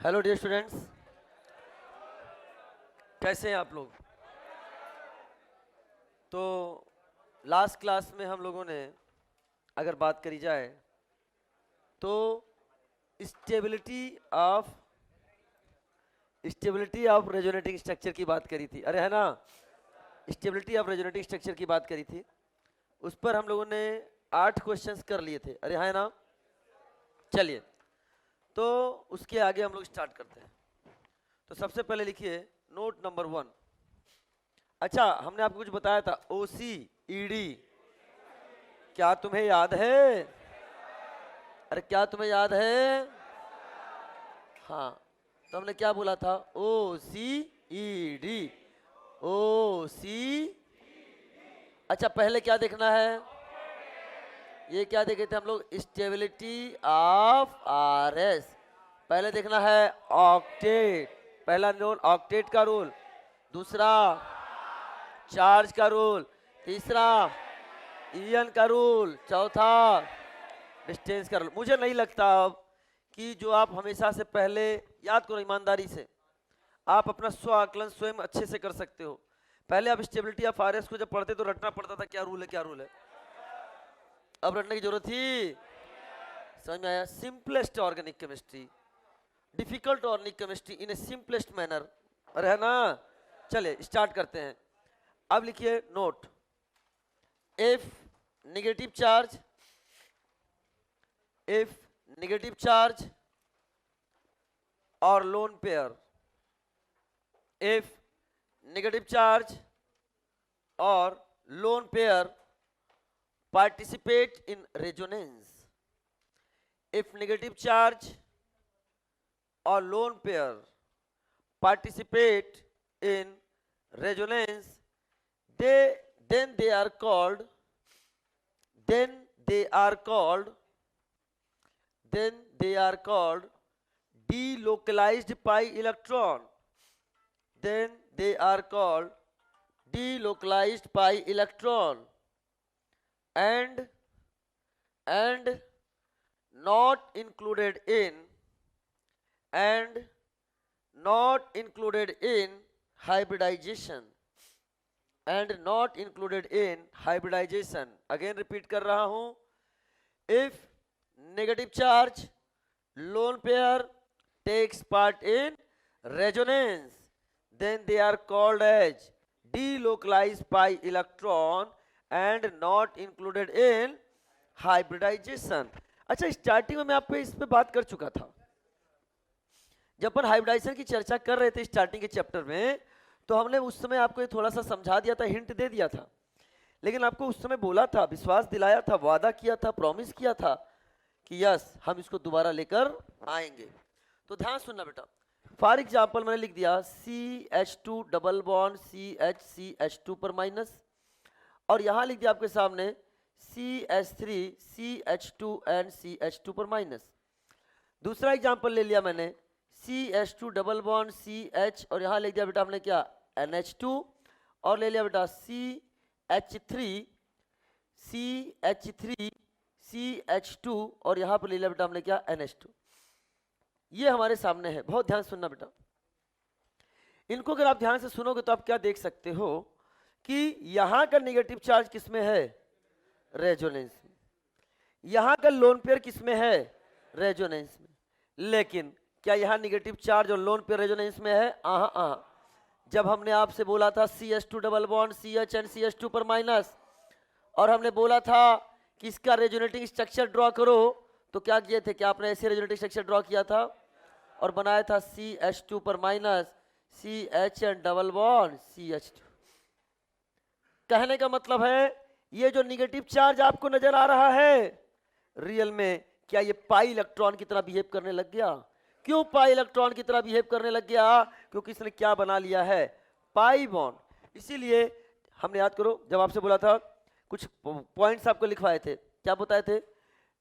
Hello dear students, कैसे हैं आप लोग। तो लास्ट क्लास में हम लोगों ने अगर बात करी जाए तो स्टेबिलिटी ऑफ रेजोनेटिंग स्ट्रक्चर की बात करी थी। अरे है ना, स्टेबिलिटी ऑफ रेजोनेटिंग स्ट्रक्चर की बात करी थी। उस पर हम लोगों ने 8 क्वेश्चंस कर लिए थे। अरे है ना, चलिए तो उसके आगे हम लोग स्टार्ट करते हैं। तो सबसे पहले लिखिए नोट नंबर 1। अच्छा, हमने आपको कुछ बताया था OCED, क्या तुम्हें याद है? अरे क्या तुम्हें याद है? हाँ, तो हमने क्या बोला था? OCED। अच्छा, पहले क्या देखना है? ये क्या देखे थे हम लोग? Stability of RS। पहले देखना है ऑक्टेट, पहला रूल ऑक्टेट का रूल, दूसरा चार्ज का रूल, तीसरा ईएन का रूल, चौथा डिस्टेंस का रूल। मुझे नहीं लगता अब कि जो आप हमेशा से पहले याद करो ईमानदारी से, आप अपना स्व आकलन स्वयं अच्छे से कर सकते हो। पहले आप स्टेबिलिटी ऑफ RS को जब पढ़ते तो रटना पड़ता था क्या रूल है क्या रूल है। अब रटने की जरूरत थी? समझ में आया? Simplest organic chemistry, difficult organic chemistry in a simplest manner. अरे है ना, चलिए स्टार्ट करते हैं। अब लिखिए नोट, इफ नेगेटिव चार्ज और lone pair, if negative charge और lone pair participate in resonance, if negative charge or lone pair participate in resonance, then they are called delocalized pi electron. Then they are called delocalized pi electron and not included in hybridization, again repeat कर रहा हूं, if negative charge lone pair takes part in resonance, then they are called as delocalized pi electron and not included in hybridization. अच्छा, starting में मैं आपको इस पे बात कर चुका था जब अपन हाइब्रिडाइजेशन की चर्चा कर रहे थे स्टार्टिंग के चैप्टर में, तो हमने उस समय आपको थोड़ा सा समझा दिया था, हिंट दे दिया था। लेकिन आपको उस समय बोला था, विश्वास दिलाया था, वादा किया था, प्रॉमिस किया था कि यस हम इसको दोबारा लेकर आएंगे। तो ध्यान सुनना बेटा। फॉर एग्जाम्पल मैंने लिख दिया CH2 डबल बॉन्ड CH2 पर माइनस, और यहां लिख दिया आपके सामने CH3 CH2 एंड CH2 पर माइनस। दूसरा एग्जांपल ले लिया मैंने CH2 डबल बॉन्ड CH, और यहां लिख दिया बेटा हमने क्या? NH2, और ले लिया बेटा CH3 CH2, और यहां पर ले लिया बेटा हमने क्या? NH2। ये हमारे सामने है, बहुत ध्यान सुनना बेटा। इनको अगर आप ध्यान से सुनोगे तो आप क्या देख सकते हो कि यहां का नेगेटिव चार्ज किसमें है? रेजोनेंस में। यहां का लोन पेयर किसमें है? रेजोनेंस में। लेकिन क्या यहां नेगेटिव चार्ज और लोन पेयर रेजोनेंस में है? जब हमने आपसे बोला था CH2 double bond CH and CH2 पर माइनस, और हमने बोला था कि इसका रेजोनेटिंग स्ट्रक्चर ड्रॉ करो, तो क्या किए थे? क्या आपने ऐसे रेजोनेटिंग स्ट्रक्चर ड्रॉ किया था और बनाया था CH2 पर minus CH and double bond CH2। कहने का मतलब है ये जो नेगेटिव चार्ज आपको नजर आ रहा है, रियल में क्या ये पाई इलेक्ट्रॉन की तरह बिहेव करने लग गया? क्यों पाई इलेक्ट्रॉन की तरह बिहेव करने लग गया? क्योंकि इसने क्या बना लिया है? Pi bond. इसीलिए हमने याद करो जब आपसे बोला था, कुछ पॉइंट्स आपको लिखवाए थे, क्या बताए थे?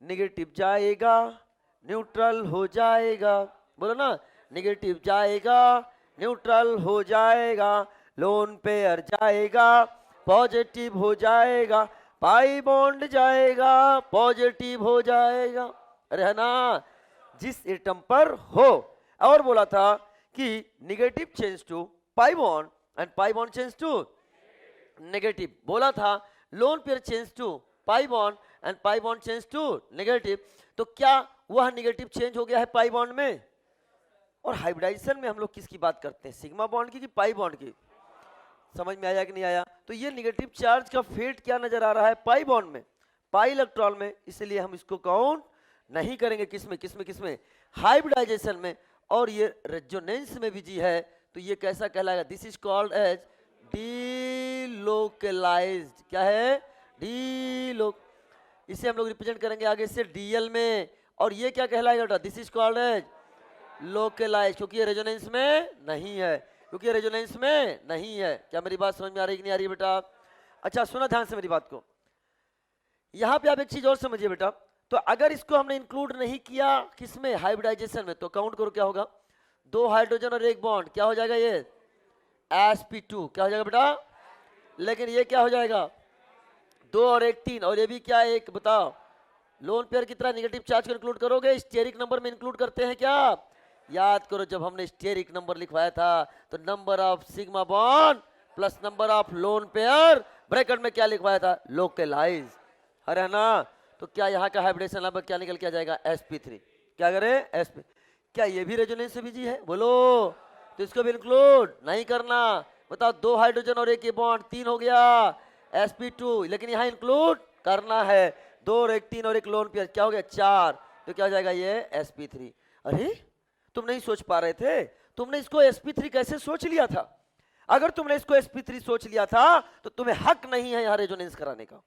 नेगेटिव जाएगा न्यूट्रल हो जाएगा, बोलो ना, नेगेटिव जाएगा न्यूट्रल हो जाएगा, लोन पेयर जाएगा पॉजिटिव हो जाएगा, पाई बॉन्ड जाएगा पॉजिटिव हो जाएगा। अरे है ना, जिस एटम पर हो और बोला था कि negative change to pi bond and pi bond change to negative. बोला था lone pair change to pi bond and pi bond change to negative. तो क्या वह नेगेटिव चेंज हो गया है पाई बॉन्ड में? और हाइब्रिडाइजेशन में हम लोग किसकी बात करते हैं, सिग्मा बॉन्ड की कि पाई बॉन्ड की? समझ में आया कि नहीं आया? तो ये नेगेटिव चार्ज का फेट क्या नजर आ रहा है पाई बॉन्ड में, पाई इलेक्ट्रॉन में, इसलिए हम इसको काउंट नहीं करेंगे। किसमें किसमें किसमें? हाइब्रिडाइजेशन में। और ये रेजोनेंस में भी जी है, तो ये कैसा कहलाएगा? This is called as delocalized. क्या है? डीलोक। इसे हम लोग रिप्रेजेंट करेंगे आगे से डीएल में। और ये क्या कहलाएगा बेटा? This is called as localized, क्योंकि ये रेजोनेंस में नहीं है, क्योंकि ये रेजोनेंस में नहीं है। क्या मेरी बात समझ में आ रही कि नहीं आ रही बेटा? अच्छा सुना ध्यान से मेरी बात को। यहां पे आप एक चीज और समझिए बेटा, तो अगर इसको हमने इंक्लूड नहीं किया किसमें? हाइब्रिडाइजेशन में, तो काउंट करो क्या होगा? 2 हाइड्रोजन और 1 बॉन्ड, क्या हो जाएगा ये? sp2। क्या हो जाएगा बेटा? लेकिन ये क्या हो जाएगा? 2 और 1 3, और ये भी क्या है? 1। बताओ लोन पेयर की तरह नेगेटिव चार्ज को इंक्लूड करोगे? स्टेरिक नंबर में इंक्लूड करते हैं क्या? याद करो जब हमने स्टेरिक नंबर लिखवाया था तो number of sigma bond plus number of lone pair bracket में क्या लिखवाया था? लोकलाइज। अरे ना, तो क्या यहाँ का हाइब्रिडेशन नंबर क्या निकल के आ जाएगा? sp3। क्या करें? sp। क्या ये भी रेजोनेंस से बिजी है? बोलो। तो इसको भी इंक्लूड नहीं करना। बताओ 2 हाइड्रोजन और 1 बॉन्ड 3 हो गया sp2, लेकिन यहाँ इंक्लूड करना है 2 और 1 3 और 1 लोन पेयर, क्या हो गया? 4। तो क्या हो जाएगा ये? sp3। अरे तुम नहीं सोच पा रहे थे, तुमने इसको sp3 कैसे सोच लिया था? अगर तुमने इसको sp3 सोच लिया था तो तुम्हें हक नहीं है यहाँ रेजोनेंस कराने का।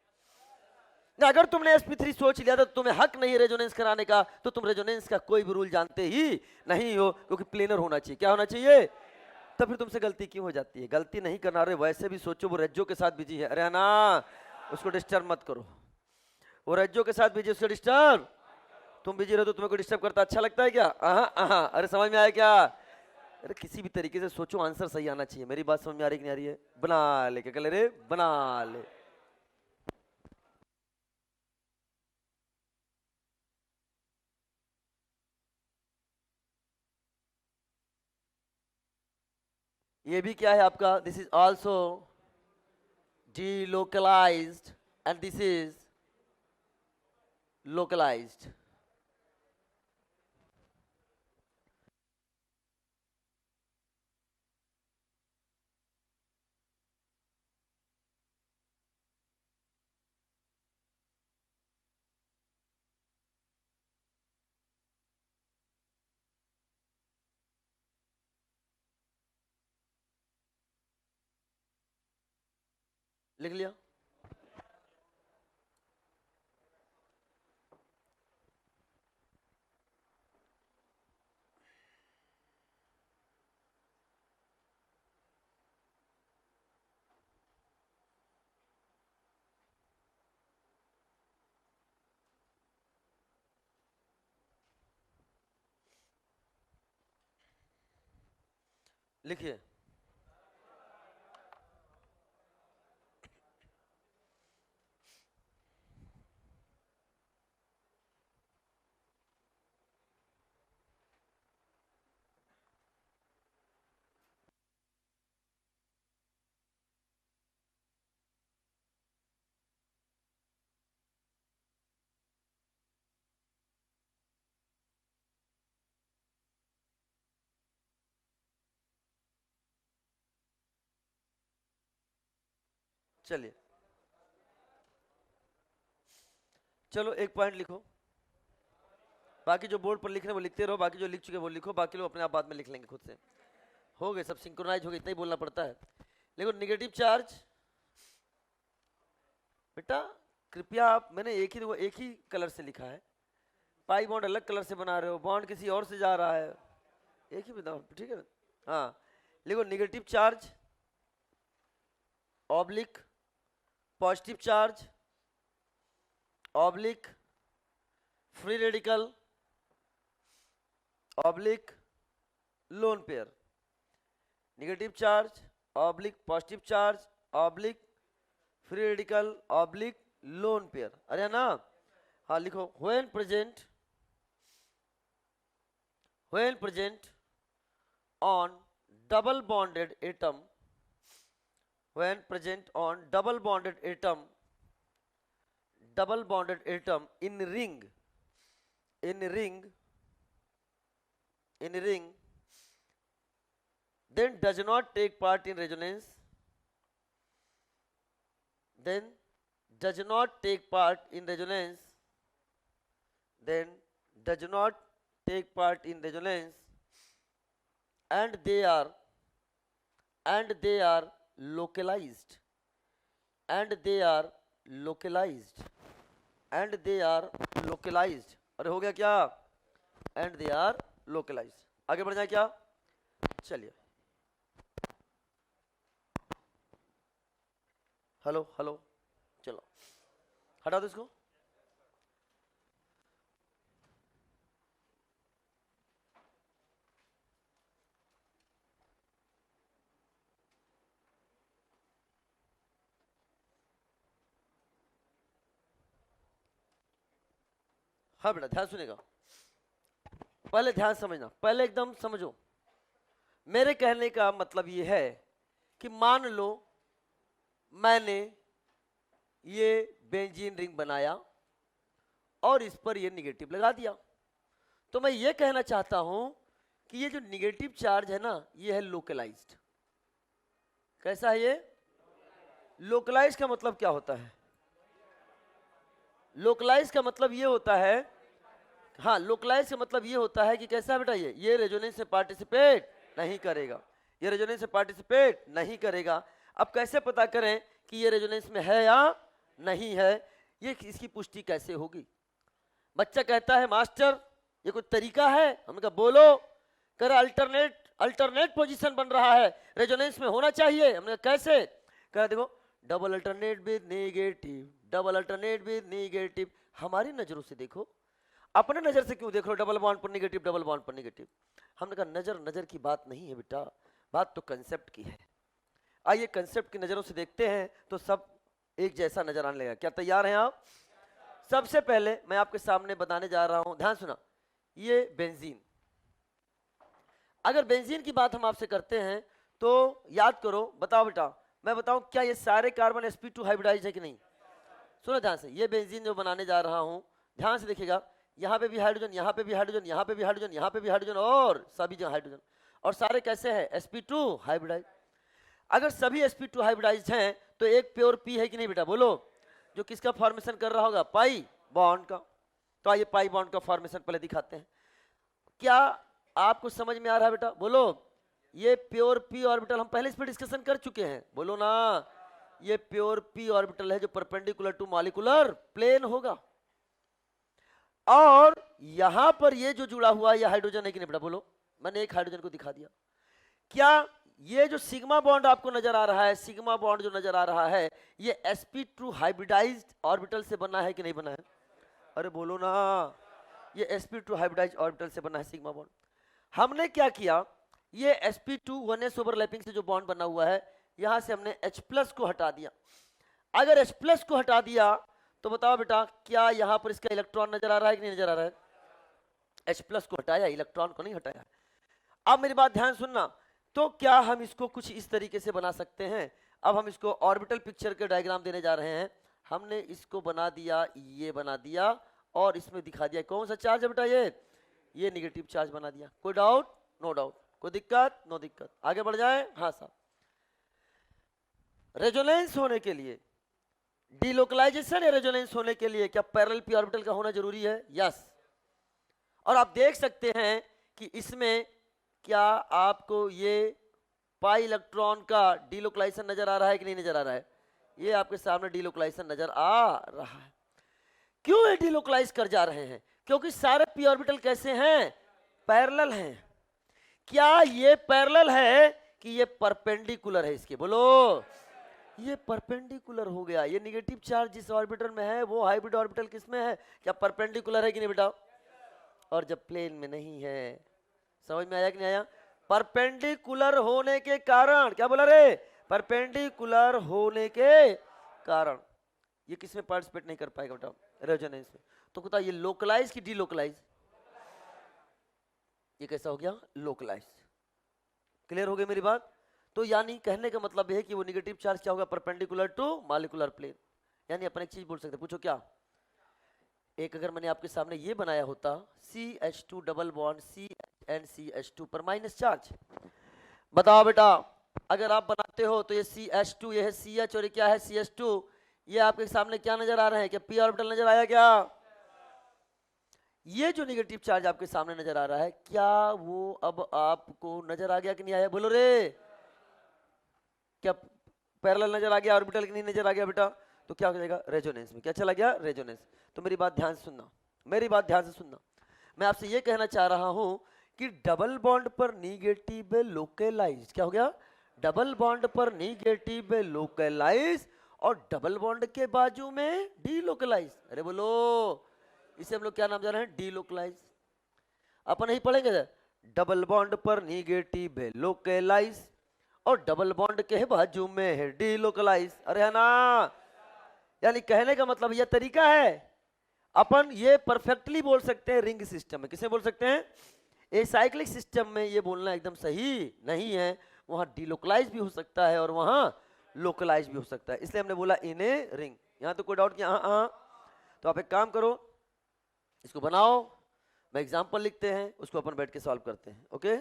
अगर तुमने sp3 सोच लिया था तो तुम्हें हक नहीं रेजोनेंस कराने का, तो तुम रेजोनेंस का कोई भी रूल जानते ही नहीं हो, क्योंकि प्लेनर होना चाहिए। क्या होना चाहिए? तो फिर तुमसे गलती क्यों हो जाती है? गलती नहीं करना रहे, वैसे भी सोचो वो रज्जो के साथ बिजी है। अरे ना, उसको डिस्टर्ब मत करो, वो रज्जो के साथ बिजी, उसको डिस्टर्ब। तुम बिजी रहो तो तुम्हें को डिस्टर्ब करता अच्छा लगता है क्या? अरे समझ में आया क्या? अरे किसी भी तरीके से सोचो, आंसर सही आना चाहिए। मेरी बात समझ में आ रही कि नहीं आ रही है? बना ले, क्या कह रे? बना ले। ये भी क्या है आपका? This is also delocalized and this is localized। लिख लिया? लिखिए। चलिए चलो एक पॉइंट लिखो, बाकी जो बोर्ड पर लिख रहे हैं वो लिखते रहो, बाकी जो लिख चुके वो लिखो, बाकी लोग अपने आप बाद में लिख लेंगे खुद से। हो गए सब सिंक्रोनाइज हो गए, इतना ही बोलना पड़ता है। देखो निगेटिव चार्ज बेटा, कृपया आप, मैंने एक ही कलर से लिखा है, पाई बॉन्ड अलग कलर से बना रहे हो, बॉन्ड किसी और से जा रहा है, एक ही बताओ, ठीक है? हाँ लिखो negative charge oblique positive charge oblique free radical oblique loan pair. Negative charge oblique positive charge oblique free radical oblique lone pair. अरे ना, हाँ लिखो when present on double bonded atom, when present on double bonded atom in ring, then does not take part in resonance, then does not take part in resonance, then does not take part in resonance, and they are localized, and they are localized, and they are localized. अरे हो गया क्या? and they are localized. आगे बढ़ जाए क्या? चलिए, hello hello, चलो हटा दो इसको. हाँ बेटा ध्यान सुनेगा, पहले ध्यान समझना, पहले एकदम समझो. मेरे कहने का मतलब ये है कि मान लो मैंने ये बेंजीन रिंग बनाया और इस पर ये निगेटिव लगा दिया, तो मैं ये कहना चाहता हूं कि ये जो निगेटिव चार्ज है ना, ये है लोकलाइज्ड. कैसा है ये? लोकलाइज का मतलब क्या होता है? लोकलाइज का मतलब ये होता है, हाँ, लोकलाइज का मतलब ये होता है कि कैसा बेटा, ये रेजोनेंस में पार्टिसिपेट नहीं करेगा, ये रेजोनेंस में पार्टिसिपेट नहीं करेगा. अब कैसे पता करें कि ये रेजोनेंस में है या नहीं है? ये इसकी पुष्टि कैसे होगी? बच्चा कहता है मास्टर ये कोई तरीका है? हमने कहा बोलो. कह रहा अल्टरनेट पोजीशन बन रहा है, रेजोनेंस में होना चाहिए. हमने कहा कैसे? कह रहा देखो double alternate with negative, double alternate with negative. हमारी नजरों से देखो, अपने नजर से क्यों देख लो डबल बॉन्ड पर नेगेटिव, डबल बॉन्ड पर नेगेटिव. हमने कहा नजर की बात नहीं है बेटा, बात तो कंसेप्ट की है. आइए कंसेप्ट की नजरों से देखते हैं तो सब एक जैसा नजर आने लगेगा. क्या तैयार हैं आप? सबसे पहले मैं आपके सामने बताने जा रहा हूं, ध्यान सुना. ये बेंजीन, अगर बेंजीन की बात हम आपसे करते हैं तो याद करो, बताओ बेटा, मैं बताऊं क्या ये सारे कार्बन sp2 हाइब्रिडाइज है कि नहीं? सुनो ध्यान से, ये बेंजीन जो बनाने जा रहा हूं, ध्यान से देखिएगा, यहाँ पे भी हाइड्रोजन, यहाँ पे भी हाइड्रोजन, यहाँ पे भी हाइड्रोजन, यहाँ पे भी हाइड्रोजन, और सभी जगह हाइड्रोजन, और सारे कैसे हैं? sp2 hybridise. अगर सभी sp2 हाइब्रिडाइज हैं तो एक प्योर p है कि नहीं बेटा? बोलो. जो किसका फॉर्मेशन कर रहा होगा? पाई बॉन्ड का. तो आइए पाई बॉन्ड का फॉर्मेशन पहले दिखाते हैं. क्या आपको समझ में आ रहा है बेटा? बोलो. ये प्योर p ऑर्बिटल हम पहले इस पर डिस्कशन कर चुके हैं, बोलो ना. ये प्योर p ऑर्बिटल है जो परपेंडिकुलर टू मॉलिक्यूलर प्लेन होगा, और यहां पर ये जो जुड़ा हुआ है ये हाइड्रोजन है कि नहीं बेटा? बोलो. मैंने एक हाइड्रोजन को दिखा दिया. क्या ये जो सिग्मा बॉन्ड आपको नजर आ रहा है, सिग्मा बॉन्ड जो नजर आ रहा है, ये sp2 हाइब्रिडाइज्ड ऑर्बिटल से बना है कि नहीं बना है? अरे बोलो ना. ये sp2 हाइब्रिडाइज्ड ऑर्बिटल से बना है सिग्मा बॉन्ड. हमने क्या किया, ये sp2 1s ओवरलैपिंग से जो बॉन्ड बना हुआ है, यहां से हमने H+ को हटा दिया. अगर H+ को हटा दिया तो बताओ बेटा, क्या यहां पर इसका इलेक्ट्रॉन नजर आ रहा है कि नहीं नजर आ रहा है? H+ को हटाया, इलेक्ट्रॉन को नहीं हटाया. अब मेरी बात ध्यान सुनना. तो क्या हम इसको कुछ इस तरीके से बना सकते हैं? अब हम इसको ऑर्बिटल पिक्चर के डायग्राम देने जा रहे हैं. हमने इसको बना दिया, ये बना दिया, और इसमें दिखा दिया कौन सा चार्ज है बेटा? ये निगेटिव चार्ज बना दिया. कोई डाउट? No doubt. कोई दिक्कत? नो दिक्कत. आगे बढ़ जाए. हाँ साहब, रेजोनेंस होने के लिए, डिलोकलाइजेशन या रेजोनेंस होने के लिए क्या पैरेलल p ऑर्बिटल का होना जरूरी है? यस. और आप देख सकते हैं कि इसमें क्या आपको ये पाई इलेक्ट्रॉन का डिलोकलाइजेशन नजर आ रहा है कि नहीं नजर आ रहा है? ये आपके सामने डिलोकलाइजेशन नजर आ रहा है. क्यों ये डिलोकलाइज कर जा रहे हैं? क्योंकि सारे p ऑर्बिटल कैसे हैं? पैरेलल हैं. क्या ये पैरेलल है कि ये परपेंडिकुलर है इसके? बोलो. ये परपेंडिकुलर हो गया. ये निगेटिव चार्ज जिस ऑर्बिटल में है वो हाइब्रिड ऑर्बिटल किसमें है? क्या परपेंडिकुलर है कि नहीं बेटा? और जब प्लेन में नहीं है, समझ में आया कि नहीं आया? परपेंडिकुलर होने के कारण, क्या बोला रे? परपेंडिकुलर होने के कारण ये किसमें पार्टिसिपेट नहीं कर पाएगा बेटा? रेजोनेंस में. तो बता, ये लोकलाइज की डिलोकलाइज? ये कैसा हो गया? लोकलाइज. क्लियर हो गई मेरी बात? तो यानी कहने का मतलब यह है कि वो निगेटिव चार्ज क्या होगा, परपेंडिकुलर टू मॉलिक्यूलर प्लेन। यानी अपन एक चीज बोल सकते हैं, पूछो क्या? एक अगर मैंने आपके सामने ये बनाया होता CH2 डबल बॉन्ड CH&CH2 पर माइनस चार्ज, बताओ बेटा अगर आप बनाते हो तो ये CH2, ये है CH और ये क्या है CH2, ये आपके सामने क्या नजर आ रहे हैं? क्या p ऑर्बिटल नजर आया क्या? ये जो निगेटिव चार्ज आपके सामने नजर आ रहा है, क्या वो अब आपको नजर आ गया कि नहीं आया? बोलो रे, क्या पैरेलल नजर आ गया, ऑर्बिटल की नहीं नजर आ गया बेटा? तो क्या हो जाएगा? रेजोनेंस में। क्या चला गया? रेजोनेंस। तो मेरी बात ध्यान से सुनना, मेरी बात ध्यान से सुनना। मैं आपसे ये कहना चाह रहा हूं कि डबल बॉन्ड पर निगेटिव लोकलाइज, क्या हो गया? डबल बॉन्ड पर निगेटिव लोकलाइज और डबल बॉन्ड के बाजू में डीलोकलाइज। अरे बोलो, इसे हम लोग क्या नाम जा रहे हैं? डीलोकलाइज। अपन नहीं पढ़ेंगे? डबल बॉन्ड पर निगेटिव लोकलाइज और डबल बॉन्ड के बाजू में है डीलोकलाइज। अरे है ना? यानी कहने का मतलब यह तरीका है, अपन ये परफेक्टली बोल सकते हैं रिंग सिस्टम में। किसे बोल सकते हैं? ए साइक्लिक सिस्टम में ये बोलना एकदम सही नहीं है, वहां डीलोकलाइज भी हो सकता है और वहां लोकलाइज भी हो सकता है, इसलिए हमने बोला इन ए रिंग। यहां तो कोई डाउट किया? हाँ हाँ। तो आप एक काम करो, इसको बनाओ, मैं एग्जाम्पल लिखते हैं, उसको अपन बैठ के सॉल्व करते हैं। ओके,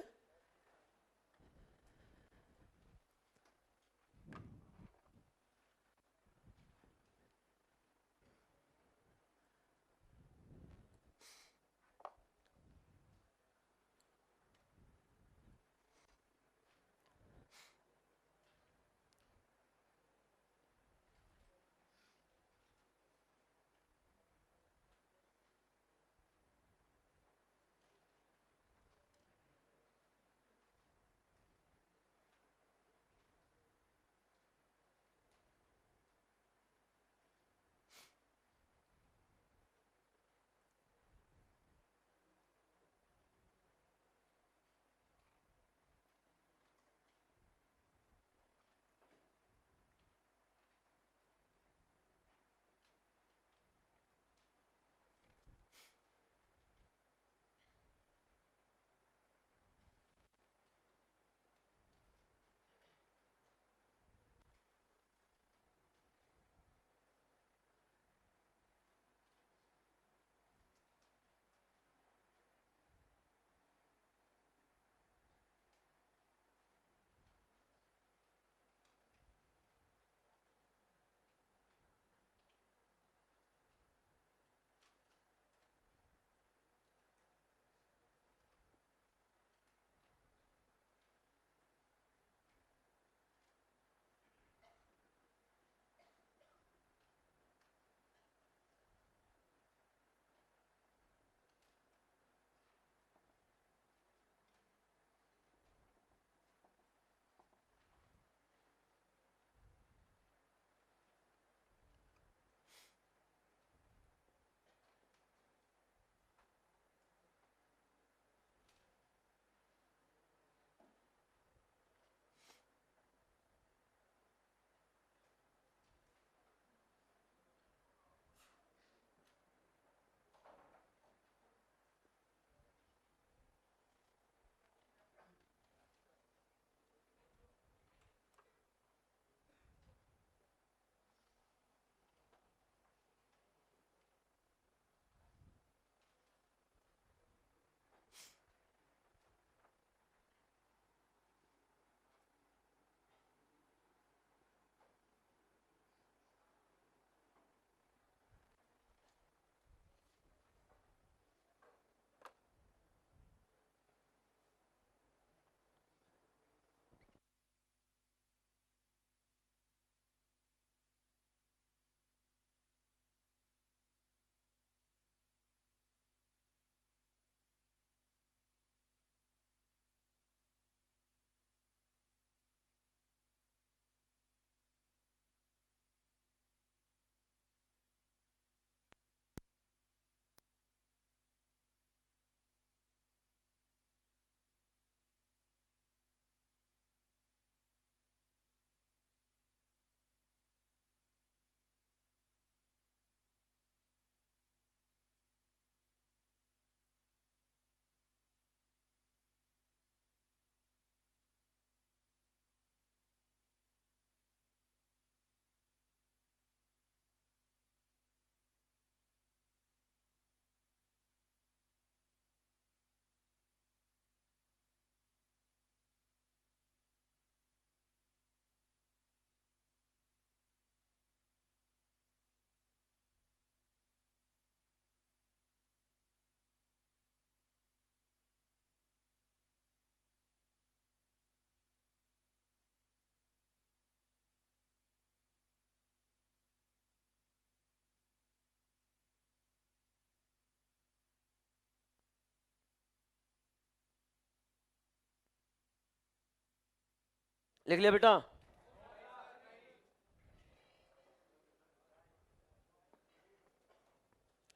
लिख लिया बेटा?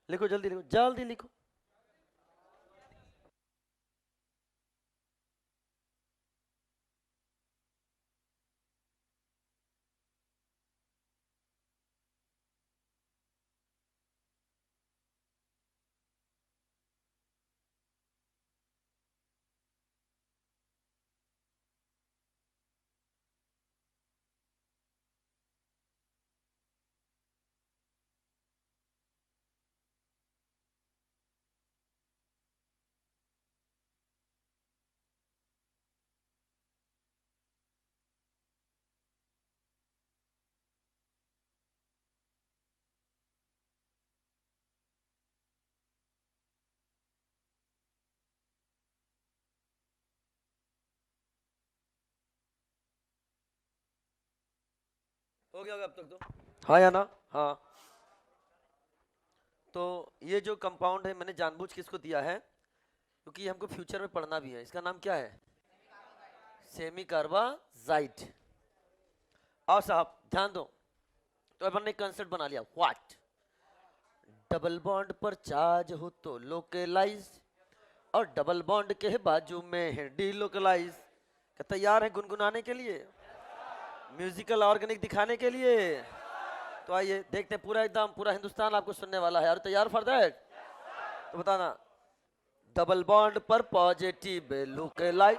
लिखो, जल्दी लिखो, जल्दी लिखो। हो गया होगा अब तक तो, हाँ या ना? हाँ। तो ये जो कंपाउंड है मैंने जानबूझ के इसको दिया है क्योंकि ये हमको फ्यूचर में पढ़ना भी है। इसका नाम क्या है? Semi carbazide. और साहब ध्यान दो, तो अपन ने कंसेप्ट बना लिया, व्हाट? डबल बॉन्ड पर चार्ज हो तो लोकलाइज, और डबल बॉन्ड के बाजू में है डीलोकलाइज। क्या तैयार है गुनगुनाने के लिए, म्यूजिकल ऑर्गेनिक दिखाने के लिए? तो आइए देखते हैं, पूरा एकदम पूरा हिंदुस्तान आपको सुनने वाला है। और तैयार फॉर दैट? तो बताना, डबल बॉन्ड पर पॉजिटिव लोकलाइज,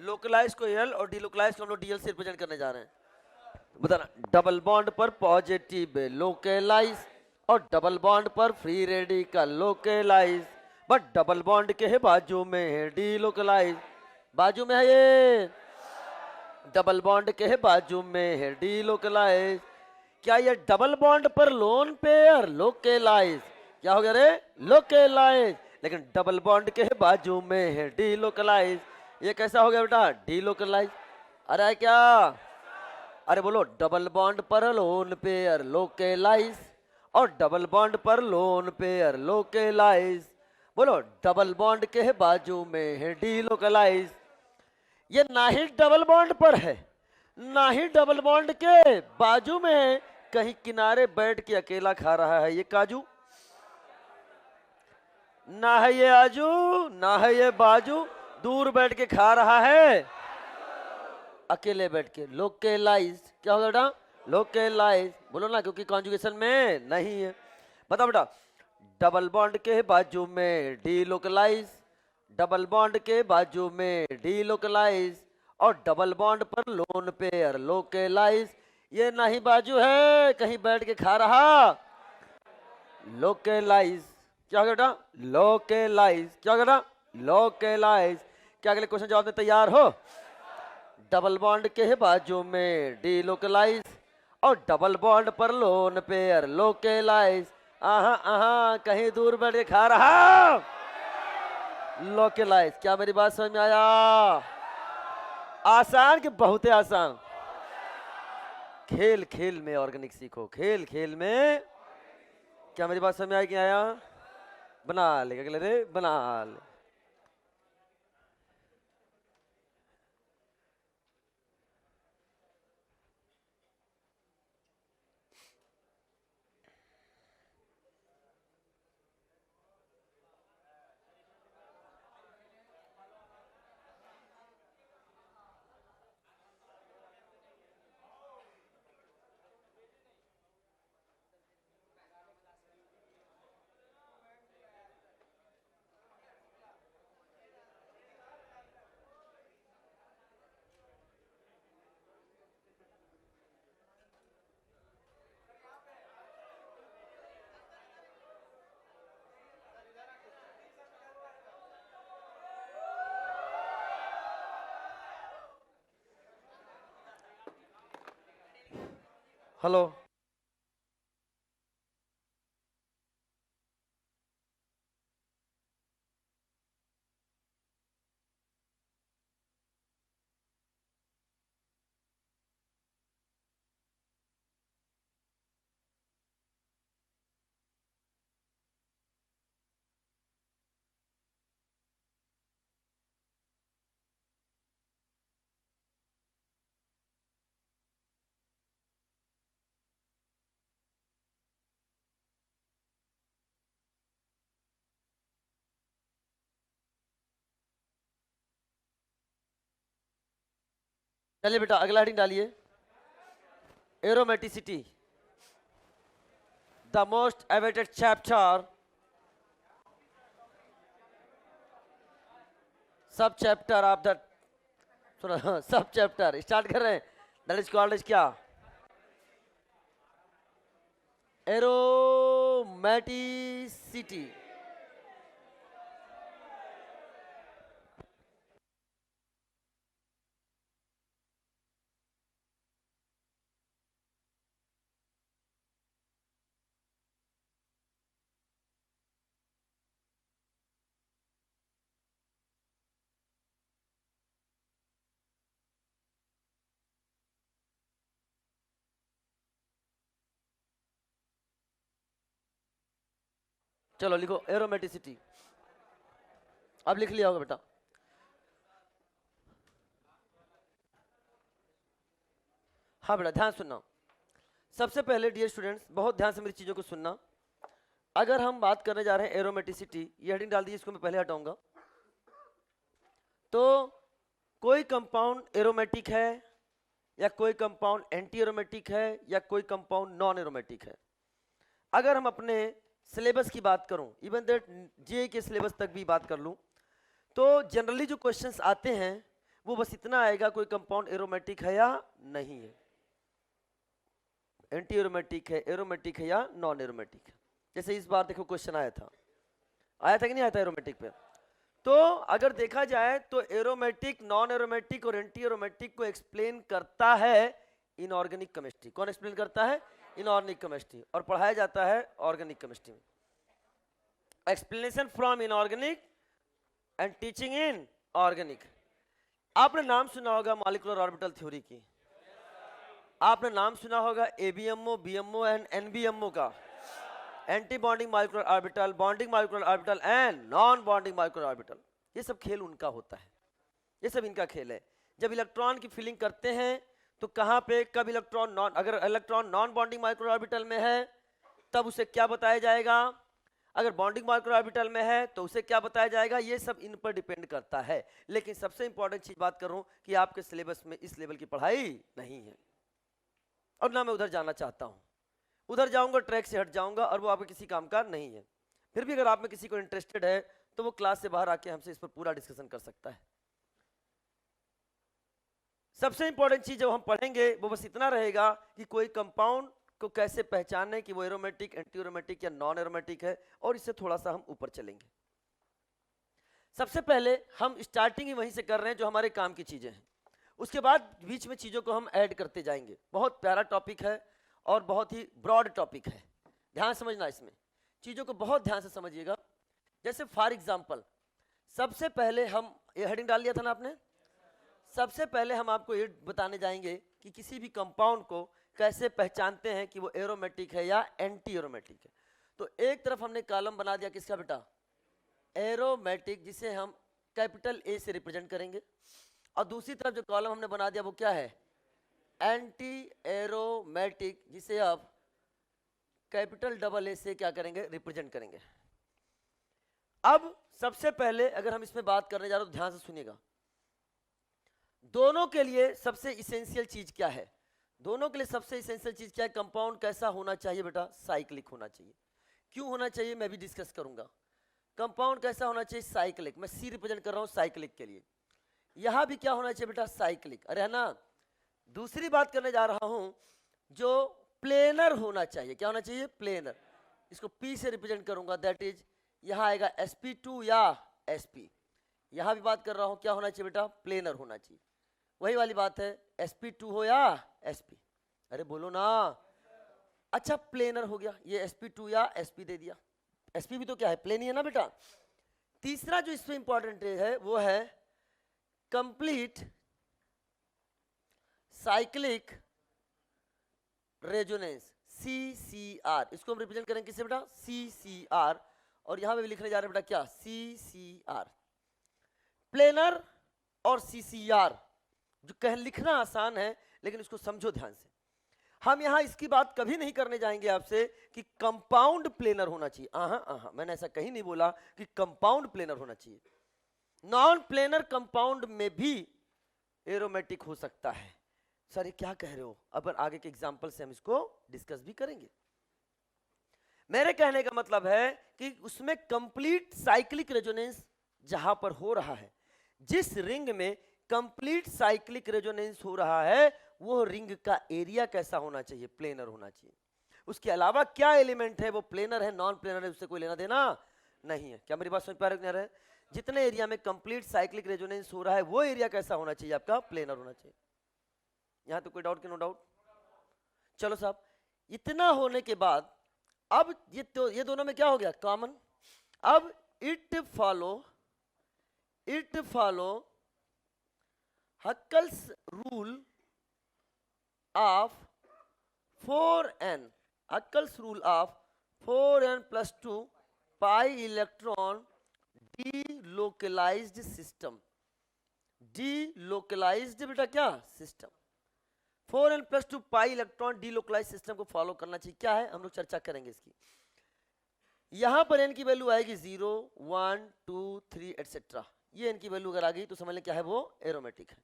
लोकलाइज को एल और डीलोकलाइज को हम लोग डीएल से रिप्रेजेंट करने जा रहे हैं। बताना, डबल बॉन्ड पर पॉजिटिव लोकलाइज और डबल बॉन्ड पर free radical localise, but double bond के बाजू में है डीलोकलाइज। बाजू में है ये, डबल बॉन्ड के बाजू में है डीलोकलाइज। क्या ये डबल बॉन्ड पर लोन पेयर लोकलाइज? क्या हो गया रे? लोकलाइज। लेकिन डबल बॉन्ड के बाजू में है डीलोकलाइज। ये कैसा हो गया बेटा? डीलोकलाइज। अरे क्या? अरे बोलो, डबल बॉन्ड पर लोन पेयर लोकलाइज और डबल बॉन्ड पर लोन पेयर लोकलाइज। बोलो, डबल बॉन्ड के बाजू में है डीलोकलाइज। ये ना ही डबल बॉन्ड पर है, ना ही डबल बॉन्ड के बाजू में है, कहीं किनारे बैठ के अकेला खा रहा है ये काजू। ना है ये आजू, ना है ये बाजू, दूर बैठ के खा रहा है अकेले बैठ के। लोकलाइज। क्या होगा बेटा? लोकलाइज। बोलो ना, क्योंकि कॉन्जुगेशन में नहीं है। बता बेटा, डबल बॉन्ड के बाजू में डीलोकलाइज, डबल बॉन्ड के बाजू में डीलोकलाइज और डबल बॉन्ड पर लोन पेयर लोकलाइज। ये नहीं बाजू है, कहीं बैठ के खा रहा लोकलाइज। क्या हो गया बेटा? लोकलाइज। क्या हो गया बेटा? लोकलाइज। क्या अगले क्वेश्चन जवाब में तैयार हो? डबल बॉन्ड के बाजू में डीलोकलाइज और डबल बॉन्ड पर लोन पेयर लोकलाइज। आहा आहा, कहीं दूर बैठ के खा रहा लोकलाइज। क्या मेरी बात समझ में आया? आसान कि बहुत आसान? खेल खेल में ऑर्गेनिक सीखो, खेल खेल में। क्या मेरी बात समझ में आया कि आया? बना ले अगले रे, बना ले। हेलो। चलिए बेटा अगला हेडिंग डालिए, aromaticity, the most awaited chapter, सब चैप्टर ऑफ द, सब चैप्टर स्टार्ट कर रहे हैं, दैट इज कॉल्ड इज क्या, एरोमेटिसिटी। चलो लिखो एरोमेटिसिटी, अब लिख लिया होगा बेटा। हाँ बेटा ध्यान सुनना, सबसे पहले डियर स्टूडेंट्स बहुत ध्यान से मेरी चीजों को सुनना। अगर हम बात करने जा रहे हैं एरोमेटिसिटी, ये हेडिंग डाल दीजिए, इसको मैं पहले हटाऊंगा। तो कोई कंपाउंड एरोमेटिक है या कोई कंपाउंड एंटी एरोमेटिक है या कोई कंपाउंड नॉन एरोमेटिक है। अगर हम अपने सिलेबस की बात करूं, इवन दैट जे के सिलेबस तक भी बात कर लूं, तो जनरली जो क्वेश्चंस आते हैं वो बस इतना आएगा, कोई कंपाउंड एरोमेटिक है या नहीं है, एंटी एरोमेटिक है, एरोमेटिक है या नॉन एरोमेटिक है। जैसे इस बार देखो क्वेश्चन आया था कि नहीं आया था एरोमेटिक पे। तो अगर देखा जाए तो एरोमेटिक, नॉन एरोमेटिक और एंटी एरोमेटिक को एक्सप्लेन करता है इनऑर्गेनिक केमिस्ट्री। कौन एक्सप्लेन करता है? इनऑर्गेनिक केमिस्ट्री, और पढ़ाया जाता है ऑर्गेनिक केमिस्ट्री में। Explanation from inorganic and teaching in organic. आपने नाम सुना होगा मॉलिक्यूलर ऑर्बिटल थ्योरी की, आपने नाम सुना होगा एबीएमओ, बीएमओ एंड एनबीएमओ का, anti bonding molecular orbital, bonding molecular orbital and non bonding molecular orbital. ये सब खेल उनका होता है, ये सब इनका खेल है। जब इलेक्ट्रॉन की फिलिंग करते हैं तो कहां पे कब इलेक्ट्रॉन नॉन, अगर electron non bonding molecular orbital में है तब उसे क्या बताया जाएगा, अगर बॉन्डिंग मॉलिक्यूलर ऑर्बिटल में है तो उसे क्या बताया जाएगा, ये सब इन पर डिपेंड करता है। लेकिन सबसे इंपॉर्टेंट चीज बात कर रहा हूं कि आपके सिलेबस में इस लेवल की पढ़ाई नहीं है, और ना मैं उधर जाना चाहता हूं। उधर जाऊंगा ट्रैक से हट जाऊंगा और वो आपके किसी काम का नहीं है। फिर भी अगर आप में किसी को इंटरेस्टेड है तो वो क्लास से बाहर आके हमसे इस पर पूरा डिस्कशन कर सकता है। सबसे इंपॉर्टेंट चीज जब हम पढ़ेंगे वो बस इतना रहेगा कि कोई कंपाउंड को कैसे पहचानना है कि वो एरोमेटिक, एंटी एरोमेटिक या नॉन एरोमेटिक है, और इससे थोड़ा सा हम ऊपर चलेंगे। सबसे पहले हम स्टार्टिंग ही वहीं से कर रहे हैं जो हमारे काम की चीजें हैं, उसके बाद बीच में चीजों को हम ऐड करते जाएंगे। बहुत प्यारा टॉपिक है और बहुत ही ब्रॉड टॉपिक है, ध्यान समझना, इसमें चीजों को बहुत ध्यान से समझिएगा। जैसे फॉर एग्जांपल सबसे पहले हम, ये हेडिंग डाल लिया था ना आपने, सबसे पहले हम आपको ये बताने जाएंगे कि किसी भी कंपाउंड को कैसे पहचानते हैं कि वो एरोमेटिक है या एंटी एरोमेटिक है। तो एक तरफ हमने कॉलम बना दिया किसका बेटा, एरोमेटिक, जिसे हम कैपिटल ए से रिप्रेजेंट करेंगे, और दूसरी तरफ जो कॉलम हमने बना दिया वो क्या है, एंटी एरोमेटिक, जिसे आप कैपिटल डबल ए से क्या करेंगे, रिप्रेजेंट करेंगे। अब सबसे पहले अगर हम इसमें बात करने जा रहे हो तो ध्यान से सुनिएगा, दोनों के लिए सबसे इसेंशियल चीज क्या है, दोनों के लिए सबसे इसेंशियल चीज क्या है, कंपाउंड कैसा होना चाहिए बेटा, साइक्लिक होना चाहिए। क्यों होना चाहिए मैं भी डिस्कस करूंगा। कंपाउंड कैसा होना चाहिए, साइक्लिक, मैं सी रिप्रेजेंट कर रहा हूं साइक्लिक के लिए। यहां भी क्या होना चाहिए बेटा, साइक्लिक, अरे है ना। दूसरी बात करने जा रहा हूं जो प्लेनर होना चाहिए, क्या होना चाहिए, प्लेनर, इसको P से रिप्रेजेंट करूंगा, दैट इज यहां आएगा sp2 या sp। यहां भी बात कर रहा हूं क्या होना चाहिए बेटा, प्लेनर होना चाहिए। वही वाली बात है, sp2 हो या sp, अरे बोलो ना। अच्छा प्लेनर हो गया, ये sp2 या sp दे दिया, sp भी तो क्या है, प्लेन ही है ना बेटा। तीसरा जो इसमें इंपॉर्टेंट है वो है कंप्लीट साइक्लिक रेजोनेंस, CCR, इसको हम रिप्रेजेंट करेंगे किससे बेटा, CCR, और यहां पे भी लिखने जा रहे हैं बेटा क्या, CCR। प्लेनर और CCR जो कह लिखना आसान है लेकिन इसको समझो ध्यान से। हम यहां इसकी बात कभी नहीं करने जाएंगे आपसे कि कंपाउंड प्लेनर होना चाहिए, मैंने ऐसा कहीं नहीं बोला कि कंपाउंड प्लेनर होना चाहिए। नॉन प्लेनर कंपाउंड में भी एरोमेटिक हो सकता है। सर ये क्या कह रहे हो? अब आगे के एग्जाम्पल से हम इसको डिस्कस भी करेंगे। मेरे कहने का मतलब है कि उसमें कंप्लीट साइक्लिक रेजोनेंस जहां पर हो रहा है, जिस रिंग में कंप्लीट साइक्लिक रेजोनेंस हो रहा है, वो रिंग का एरिया कैसा होना चाहिए? प्लेनर होना चाहिए। उसके अलावा क्या एलिमेंट है, वो प्लेनर है नॉन प्लेनर है, उससे कोई लेना देना नहीं है। क्या मेरी बात समझ पा रहे हैं? जितने एरिया में कंप्लीट साइक्लिक रेजोनेंस हो रहा है, वो एरिया कैसा होना चाहिए? आपका प्लेनर होना चाहिए। यहां तो कोई डाउट कि नो डाउट? चलो साहब, इतना होने के बाद अब ये दोनों में क्या हो गया? कॉमन। अब it follow Huckel's rule of 4n, Huckel's rule of 4n + 2 pi electron delocalised system. Delocalised बेटा क्या system? 4n + 2 pi electron delocalised system को फॉलो करना चाहिए। क्या है? हम लोग चर्चा करेंगे इसकी। यहां पर n की वैल्यू आएगी 0 1 2 3 एटसेट्रा। ये n की वैल्यू अगर आ गई तो समझ लें क्या है? वो एरोमेटिक है।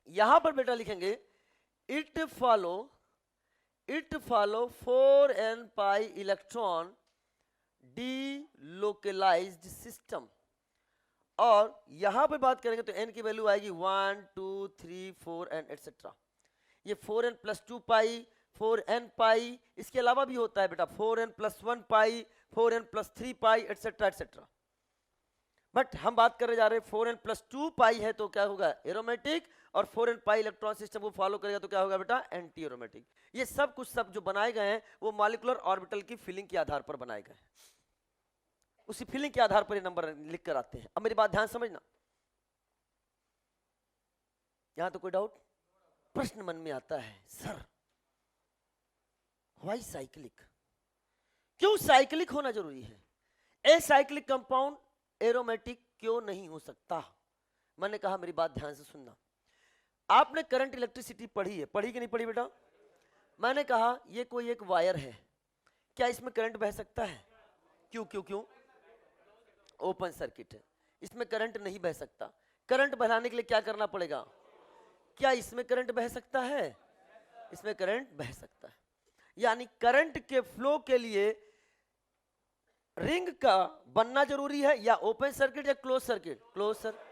यहां पर बेटा लिखेंगे it follow 4n pi electron delocalised system. और यहां पर बात करेंगे तो n की वैल्यू आएगी 1 2 3 4 एंड एटसेट्रा। ये 4n + 2 पाई 4n पाई, इसके अलावा भी होता है बेटा 4n + 1 pi 4n + 3 pi etcetera etcetera. But हम बात करने जा रहे हैं 4n + 2 पाई है तो क्या होगा? एरोमेटिक। और 4n पाई इलेक्ट्रॉन सिस्टम को फॉलो करेगा तो क्या होगा बेटा? Anti aromatic. ये सब कुछ सब जो बनाए गए हैं वो मॉलिक्यूलर ऑर्बिटल की फीलिंग के आधार पर बनाए गए हैं। उसी फीलिंग के आधार पर ये नंबर लिख कर आते हैं। अब मेरी बात ध्यान समझना। यहां तो कोई डाउट? प्रश्न मन में आता है, सर व्हाई साइक्लिक? क्यों साइक्लिक होना जरूरी है? एसाइक्लिक कंपाउंड एरोमेटिक क्यों नहीं हो सकता? मैंने कहा मेरी बात ध्यान से सुनना। आपने करंट इलेक्ट्रिसिटी पढ़ी है, पढ़ी कि नहीं पढ़ी बेटा? मैंने कहा ये कोई एक वायर है, क्या इसमें करंट बह सकता है? क्यों क्यों क्यों? ओपन सर्किट है, इसमें करंट नहीं बह सकता। करंट बहाने के लिए क्या करना पड़ेगा? क्या इसमें करंट बह सकता है? इसमें करंट बह सकता है। यानी करंट के फ्लो के लिए रिंग का बनना जरूरी है, या ओपन सर्किट या क्लोज सर्किट? Close circuit.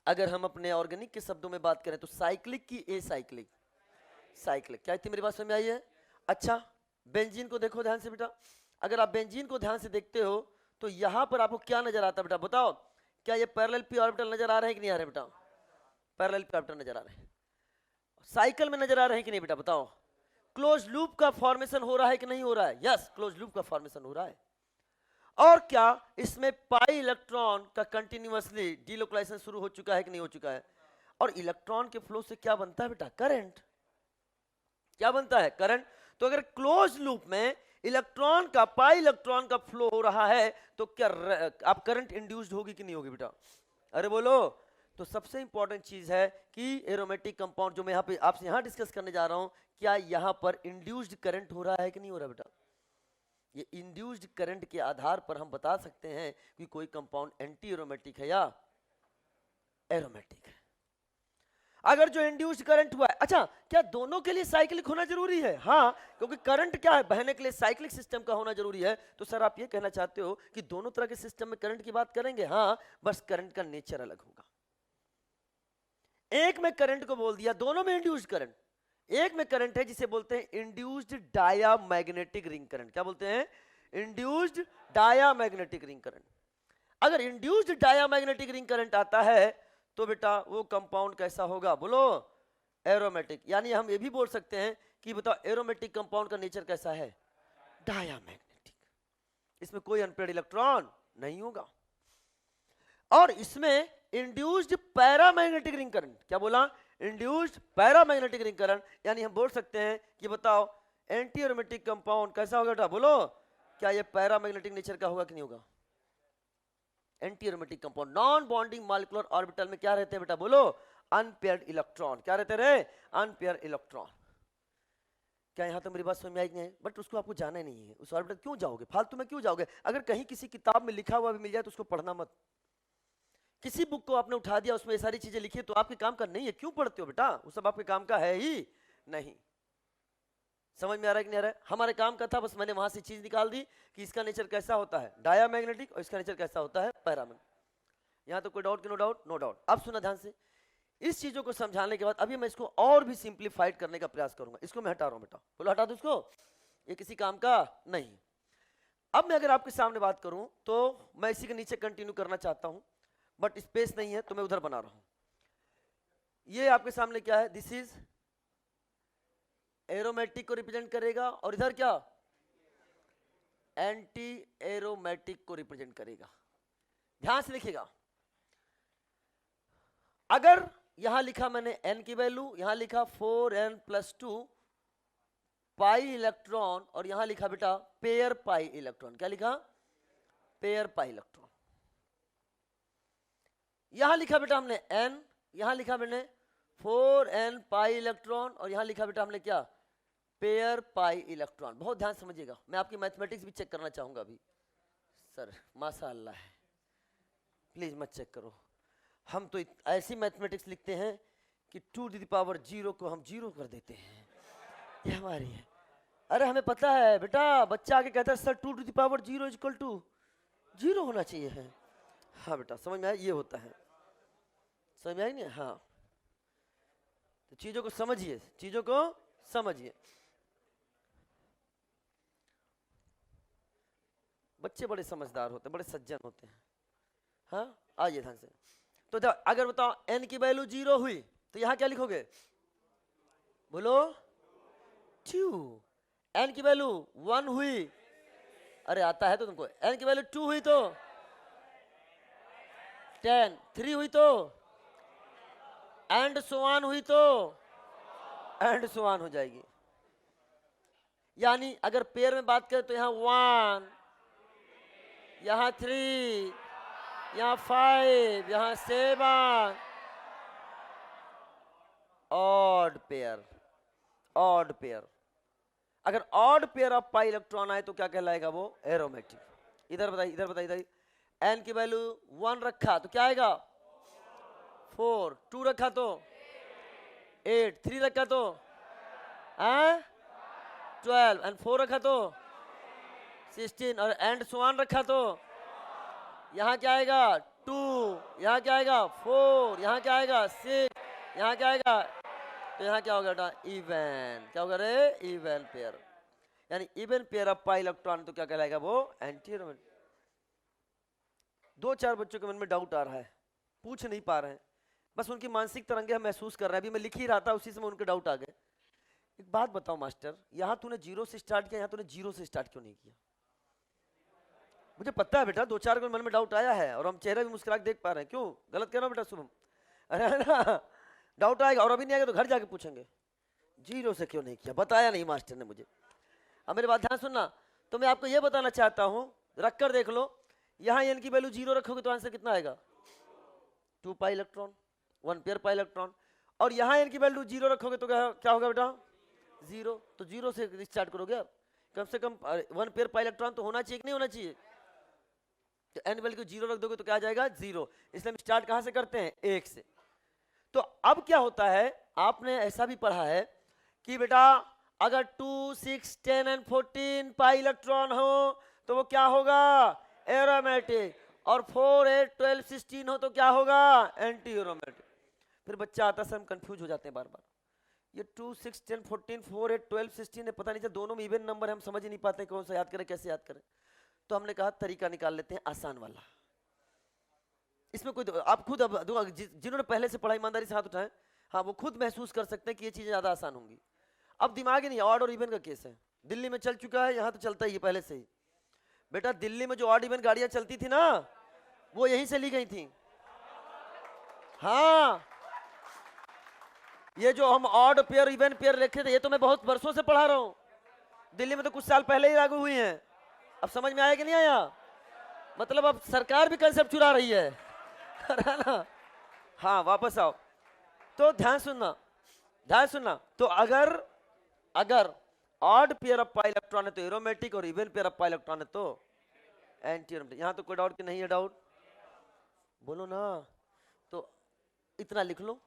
अगर हम अपने ऑर्गेनिक के शब्दों में बात करें तो साइक्लिक की एसाइक्लिक? साइक्लिक। क्या इतनी मेरी बात समझ में आई है? अच्छा, बेंजीन को देखो ध्यान से बेटा। अगर आप बेंजीन को ध्यान से देखते हो तो यहां पर आपको क्या नजर आता है बेटा? बताओ, क्या ये पैरेलल पी ऑर्बिटल नजर आ रहे हैं कि नहीं आ रहे बेटा? पैरेलल पी ऑर्बिटल नजर आ रहे हैं। साइकिल में नजर आ रहे हैं कि नहीं बेटा? बताओ। क्लोज लूप का फॉर्मेशन हो रहा है कि नहीं हो रहा है? यस, क्लोज लूप का फॉर्मेशन हो रहा है। और क्या इसमें पाई इलेक्ट्रॉन का कंटिन्यूअसली डीलोकलाइजेशन शुरू हो चुका है कि नहीं हो चुका है? और इलेक्ट्रॉन के फ्लो से क्या बनता है बेटा? करंट। क्या बनता है? करंट। तो अगर क्लोज लूप में इलेक्ट्रॉन का पाई इलेक्ट्रॉन का फ्लो हो रहा है तो क्या आप करंट इंड्यूस्ड होगी कि नहीं होगी बेटा? अरे बोलो। तो सबसे इंपॉर्टेंट चीज है कि एरोमेटिक कंपाउंड जो मैं यहाँ पे आपसे यहाँ डिस्कस करने जा रहा हूं, क्या यहाँ पर इंड्यूस्ड करंट हो रहा है कि नहीं हो रहा बेटा? ये इंड्यूस्ड करंट के आधार पर हम बता सकते हैं कि कोई कंपाउंड एंटी एरोमेटिक है या एरोमेटिक है। अगर जो इंड्यूस्ड करंट हुआ है, अच्छा क्या दोनों के लिए साइक्लिक होना जरूरी है? हाँ, क्योंकि करंट क्या है? बहने के लिए साइक्लिक सिस्टम का होना जरूरी है। तो सर आप ये कहना चाहते हो कि दोनों तरह के सिस्टम में करंट की बात करेंगे? हाँ, बस करंट का नेचर अलग होगा। एक में करंट को बोल दिया, दोनों में इंड्यूस्ड करंट। एक में करंट है जिसे बोलते हैं इंड्यूस्ड डायामैग्नेटिक रिंग करंट। क्या बोलते हैं? Induced diamagnetic ring current. अगर इंड्यूस्ड डायामैग्नेटिक रिंग करंट आता है तो बेटा वो कंपाउंड कैसा होगा? बोलो, एरोमेटिक। यानी हम ये भी बोल सकते हैं कि बताओ एरोमेटिक कंपाउंड का नेचर कैसा है? डायामैग्नेटिक। इसमें कोई अनपेयर्ड इलेक्ट्रॉन नहीं होगा। और इसमें इंड्यूस्ड पैरामैग्नेटिक रिंग करंट। क्या बोला? Induced paramagnetic ring current. यानी हम बोल सकते हैं कि बताओ एंटी एरोमेटिक कंपाउंड कैसा होगा बेटा? बोलो, क्या ये पैरामैग्नेटिक नेचर का होगा कि नहीं होगा? Anti aromatic compound. Non bonding molecular orbital में क्या रहते हैं बेटा? बोलो, अनपेयर्ड इलेक्ट्रॉन। क्या रहते रहे? Unpaired electron. क्या यहां तो मेरी बात समझ में आई नहीं? बट उसको आपको जाना नहीं है। उस ऑर्बिटल क्यों जाओगे? फालतू में क्यों जाओगे? अगर कहीं किसी किताब में लिखा हुआ भी मिल जाए तो उसको पढ़ना मत, किसी बुक को आपने उठा दिया, उसमें ये सारी चीजें लिखी, तो आपके काम का नहीं है, क्यों पढ़ते हो बेटा? वो सब आपके काम का है ही नहीं। समझ में आ रहा है कि नहीं आ रहा है? हमारे काम का था, बस मैंने वहां से चीज निकाल दी कि इसका नेचर कैसा होता है डायामैग्नेटिक और इसका नेचर कैसा होता है पैरामैग्नेटिक। यहाँ तो कोई डाउट कि नो डाउट? No doubt. अब सुना ध्यान से, इस चीजों को समझाने के बाद अभी मैं इसको और भी सिंप्लीफाइड करने का प्रयास करूंगा। इसको मैं हटा रहा हूं बेटा, बोलो हटा दो इसको, ये किसी काम का नहीं। अब मैं अगर आपके सामने बात करूं तो मैं इसी के नीचे कंटिन्यू करना चाहता हूं, बट स्पेस नहीं है तो मैं उधर बना रहा हूं। ये आपके सामने क्या है? दिस इज एरोमेटिक को रिप्रेजेंट करेगा, और इधर क्या? एंटी एरोमेटिक को रिप्रेजेंट करेगा। ध्यान से लिखिएगा, अगर यहां लिखा मैंने n की वैल्यू, यहां लिखा 4n+2 पाई इलेक्ट्रॉन, और यहां लिखा बेटा पेयर पाई इलेक्ट्रॉन। क्या लिखा? Pair pi electron. यहां लिखा बेटा हमने n, यहां लिखा मैंने 4n पाई इलेक्ट्रॉन, और यहां लिखा बेटा हमने क्या? Pair pi electron. बहुत ध्यान समझिएगा, मैं आपकी मैथमेटिक्स भी चेक करना चाहूंगा अभी। सर माशाअल्लाह है, प्लीज मत चेक करो। हम तो ऐसी मैथमेटिक्स लिखते हैं कि 2⁻0 को हम 0 कर देते हैं, ये हमारी है। अरे हमें पता है बेटा, बच्चा आके कहता है सर 2⁻0 = 0 होना चाहिए है। हाँ बेटा समझ में आया, ये होता है, समझ में आई नहीं? हाँ, तो चीजों को समझिए, चीजों को समझिए। बच्चे बड़े समझदार होते हैं, बड़े सज्जन होते हैं। हाँ आइए ध्यान से, तो अगर बताओ n की वैल्यू 0 हुई तो यहां क्या लिखोगे? बोलो 2। n की वैल्यू 1 हुई, अरे आता है तो तुमको। n की वैल्यू 2 हुई तो 10, 3 हुई तो एंड सो ऑन हुई तो एंड सो ऑन हो जाएगी। यानी अगर पेयर में बात करें तो यहाँ 1, यहाँ 3, यहाँ 5, यहाँ 7, ऑड पेयर, ऑड पेयर। अगर odd pair of pi electron आए तो क्या कहलाएगा वो? एरोमेटिक। इधर बताइए, इधर बताइए, इधर n की वैल्यू 1 रखा तो क्या आएगा? 4, 2 रखा तो 8, 3 रखा तो 12, एंड 4 रखा तो 16, और एंड सो ऑन रखा तो यहाँ क्या आएगा? 2, यहाँ क्या आएगा? 4, यहाँ क्या आएगा? 6, यहाँ क्या आएगा? तो यहाँ क्या होगा बेटा? इवन। क्या होगा रे? Even pair. यानी even pair of pi electron तो क्या कहलाएगा वो? Anti aromatic. 2-4 बच्चों के मन में डाउट आ रहा है, पूछ नहीं पा रहे हैं, बस उनकी मानसिक तरंगे हम महसूस कर रहे हैं। अभी मैं लिख ही रहा था, उसी समय उनके डाउट आ गए। एक बात बताओ मास्टर, यहाँ तूने 0 से स्टार्ट किया, यहाँ तूने 0 से स्टार्ट क्यों नहीं किया? मुझे पता है बेटा 2-4 के मन में डाउट आया है, और हम चेहरा भी मुस्कुरा देख पा रहे हैं। क्यों गलत कह रहा हूं बेटा शुभम? अरे ना, डाउट आएगा, और अभी नहीं आएगा तो घर जाके पूछेंगे 0 से क्यों नहीं किया, बताया नहीं मास्टर ने मुझे। अब मेरी बात ध्यान सुनना, तो मैं आपको ये बताना चाहता हूं, रख कर देख लो। यहाँ n की वैल्यू 0 रखोगे तो आंसर कितना आएगा? 2 pi electron, 1 pair pi electron. और यहाँ n की वैल्यू 0 रखोगे तो क्या होगा बेटा? 0। तो 0 से स्टार्ट करोगे आप, कम से कम 1 पेयर पाई इलेक्ट्रॉन तो होना चाहिए कि नहीं होना चाहिए? तो n वैल्यू को 0 रख दोगे तो क्या आ जाएगा? 0। इसलिए हम स्टार्ट कहां से करते हैं? 1 से। तो अब क्या होता है, आपने ऐसा भी पढ़ा है कि बेटा अगर 2, 6, 10 एंड 14 पाई इलेक्ट्रॉन हो तो वो क्या होगा? एरोमेटिक। और 4, 8, 12, 16 हो तो क्या होगा? Anti aromatic. फिर बच्चा आता है, हम कंफ्यूज हो जाते हैं बार बार, ये 2, 6, 10, 14, 4, 8, 12, 16 है, पता नहीं चल, दोनों में इवन नंबर हम समझ ही नहीं पाते कौन सा याद करें, कैसे याद करें। तो हमने कहा तरीका निकाल लेते हैं आसान वाला। इसमें कोई आप खुद, अब जिन्होंने पहले से पढ़ा ईमानदारी से हाथ उठाएं, हाँ वो खुद महसूस कर सकते हैं कि ये चीजें ज्यादा आसान होंगी। अब दिमाग ही नहीं, ऑड और इवन का केस है, दिल्ली में चल चुका है, यहाँ तो चलता ही है पहले से ही। बेटा दिल्ली में जो ऑड इवन गाड़ियां चलती थी ना, वो यहीं से ली गई थी। हाँ, ये जो हम ऑड पेयर इवन पेयर लिखे थे, ये तो मैं बहुत वर्षों से पढ़ा रहा हूँ, दिल्ली में तो कुछ साल पहले ही लागू हुई हैं। अब समझ में आया कि नहीं आया? मतलब अब सरकार भी कंसेप्ट चुरा रही है ना? हाँ वापस आओ, तो ध्यान सुनना, ध्यान सुनना। तो अगर odd pair of pi electron है तो एरोमेटिक, और even pair of pi electron है तो एंटी एरोमेटिक। यहां तो कोई डाउट की नहीं है? डाउट? बोलो ना। तो इतना लिख लो,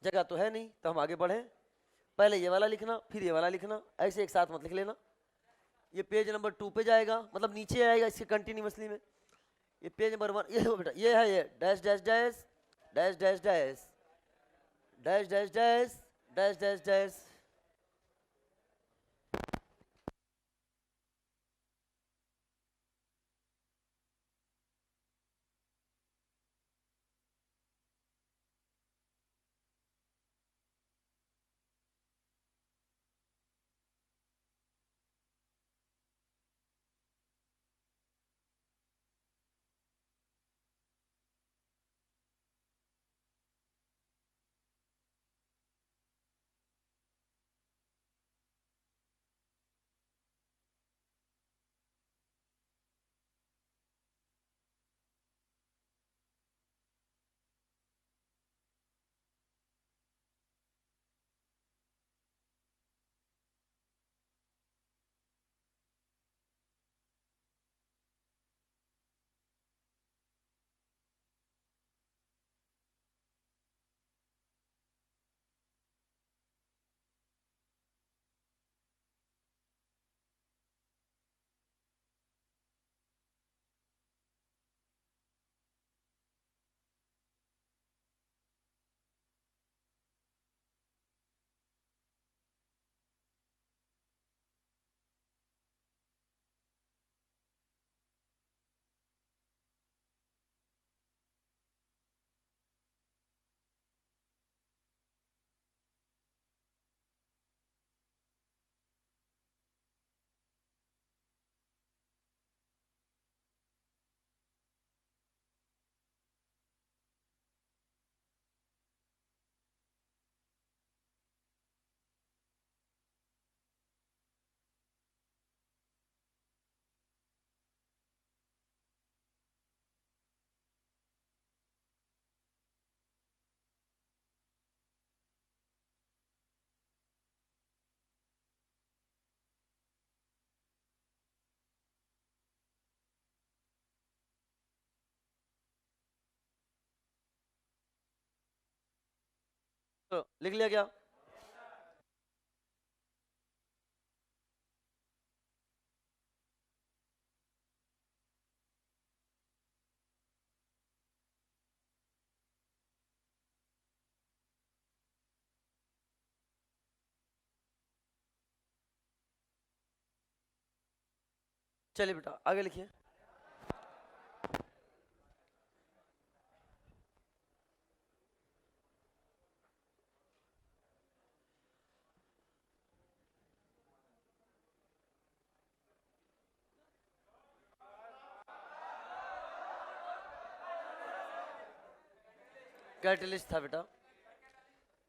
जगह तो है नहीं तो हम आगे बढ़े। पहले ये वाला लिखना, फिर ये वाला लिखना, ऐसे एक साथ मत लिख लेना। ये पेज नंबर 2 पे जाएगा, मतलब नीचे आएगा इसके कंटिन्यूसली में। ये पेज नंबर 1, ये हो बेटा, ये है ये dash dash dash dash dash dash dash dash dash dash dash dash. तो लिख लिया क्या? चलिए बेटा आगे लिखिए। कैटलिस्ट था बेटा,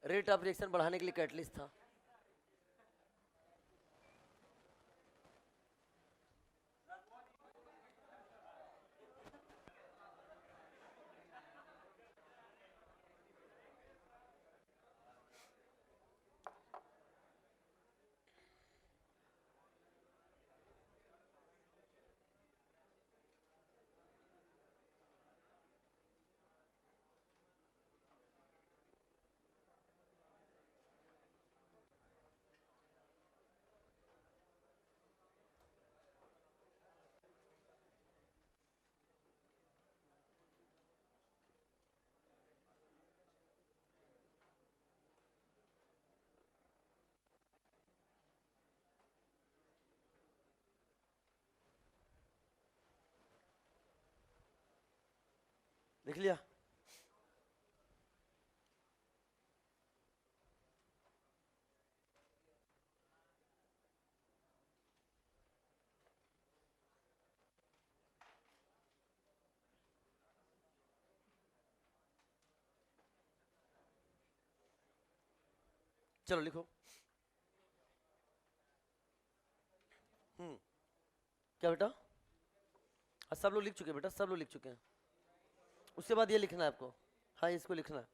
रेट ऑफ रिएक्शन बढ़ाने के लिए कैटलिस्ट था। लिख लिया? चलो लिखो। क्या बेटा? सब लोग लिख चुके हैं बेटा, सब लोग लिख चुके हैं। उसके बाद ये लिखना है आपको। हाँ इसको लिखना है।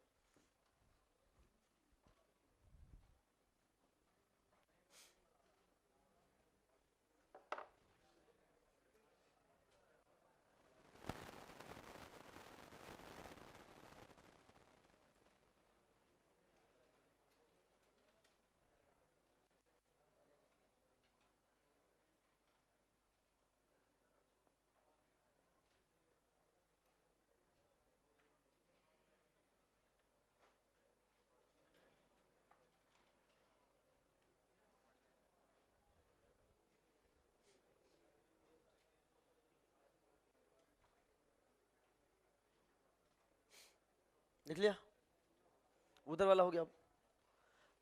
लिख लिया, उधर वाला हो गया।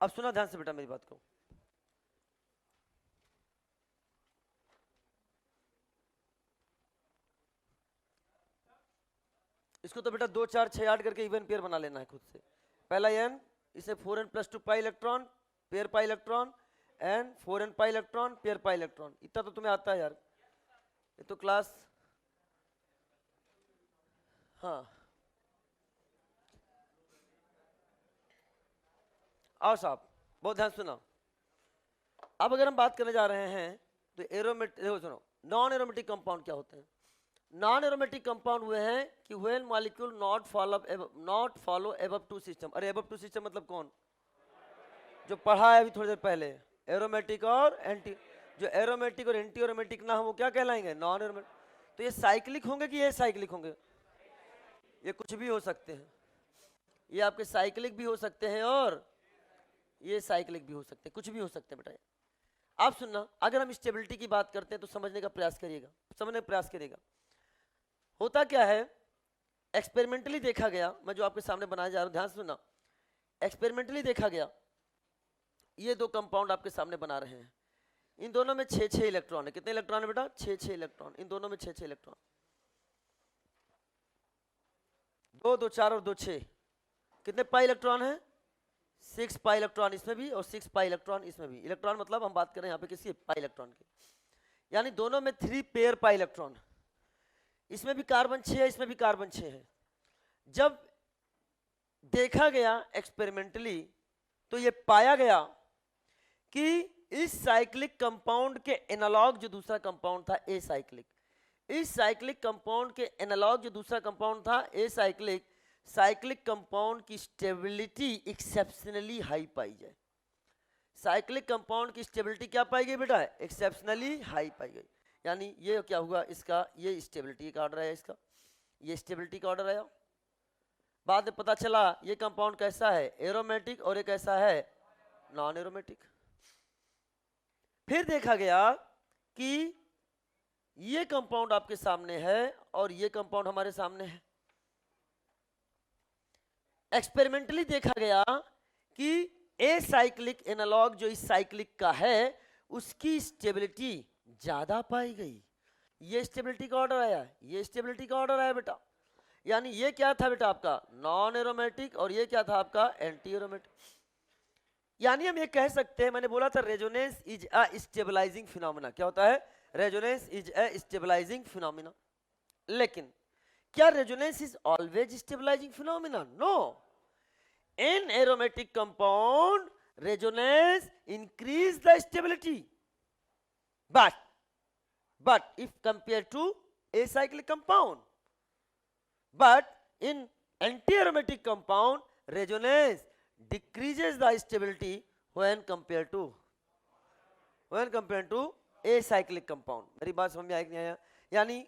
अब सुना ध्यान से बेटा मेरी बात को, इसको तो बेटा 2 4 6 8 करके इवन पेयर बना लेना है खुद से। पहला n, इसे 4n + 2 pi electron pair pi electron and 4n pi electron pair pi electron. इतना तो तुम्हें आता है यार, ये तो क्लास, हाँ। आओ साहब बहुत ध्यान सुना। अब अगर हम बात करने जा रहे हैं तो एरोमेटिक, देखो सुनो, नॉन एरोमेटिक कंपाउंड क्या होते हैं? नॉन एरोमेटिक कंपाउंड हुए हैं कि when molecule not follow above two system. अरे एबव टू सिस्टम मतलब कौन? जो पढ़ा है अभी थोड़ी देर पहले, एरोमेटिक और एंटी। जो एरोमेटिक और एंटी एरोमेटिक ना हो वो क्या कहलाएंगे? Non aromatic. तो ये साइक्लिक होंगे कि ये साइक्लिक होंगे? ये कुछ भी हो सकते हैं, ये आपके साइक्लिक भी हो सकते हैं और ये साइक्लिक भी हो सकते हैं, कुछ भी हो सकते हैं बेटा। आप सुनना, अगर हम स्टेबिलिटी की बात करते हैं तो समझने का प्रयास करिएगा, समझने का प्रयास करिएगा। होता क्या है, एक्सपेरिमेंटली देखा गया, मैं जो आपके सामने बनाया जा रहा हूं ध्यान से सुनना, एक्सपेरिमेंटली देखा गया, ये दो कंपाउंड आपके सामने बना रहे हैं, इन दोनों में 6 6 इलेक्ट्रॉन है। कितने इलेक्ट्रॉन है बेटा? 6 6 इलेक्ट्रॉन, इन दोनों में 6 6 इलेक्ट्रॉन, 2 2 4 और 2 6, कितने पाई इलेक्ट्रॉन है? 6 पाई इलेक्ट्रॉन इसमें भी और 6 पाई इलेक्ट्रॉन इसमें भी। इलेक्ट्रॉन मतलब हम बात कर रहे हैं यहाँ पे किसी पाई इलेक्ट्रॉन की, यानी दोनों में 3 पेयर पाई इलेक्ट्रॉन। इसमें भी कार्बन 6 है, इसमें भी कार्बन 6 है। जब देखा गया एक्सपेरिमेंटली तो ये पाया गया कि इस साइक्लिक कंपाउंड के एनालॉग जो दूसरा कंपाउंड था ए साइक्लिक, इस साइक्लिक कंपाउंड के एनालॉग जो दूसरा कंपाउंड था ए साइक्लिक, साइक्लिक कंपाउंड की स्टेबिलिटी एक्सेप्शनली हाई पाई जाए। साइक्लिक कंपाउंड की स्टेबिलिटी क्या पाई गई बेटा? एक्सेप्शनली हाई पाई गई। यानी ये क्या हुआ, इसका ये स्टेबिलिटी का ऑर्डर आया, इसका ये स्टेबिलिटी का ऑर्डर आया। बाद में पता चला ये कंपाउंड कैसा है? एरोमेटिक, और एक कैसा है? Non aromatic. फिर देखा गया कि ये कंपाउंड आपके सामने है और ये कंपाउंड हमारे सामने है। एक्सपेरिमेंटली देखा गया कि ए साइक्लिक एनालॉग जो इस साइक्लिक का है उसकी स्टेबिलिटी ज्यादा पाई गई। ये स्टेबिलिटी का ऑर्डर आया, ये स्टेबिलिटी का ऑर्डर आया बेटा। यानी ये क्या था बेटा आपका? नॉन एरोमेटिक, और ये क्या था आपका? Anti aromatic. यानी हम ये कह सकते हैं, मैंने बोला था resonance is a stabilizing phenomena. क्या होता है? Resonance is a stabilizing phenomena. लेकिन क्या resonance is always stabilizing phenomena? No. In aromatic compound resonance increase the stability, but if compared to acyclic compound, but in anti-aromatic compound resonance decreases the stability when compared to acyclic compound। मेरी बात समझ में आई नहीं आया? यानी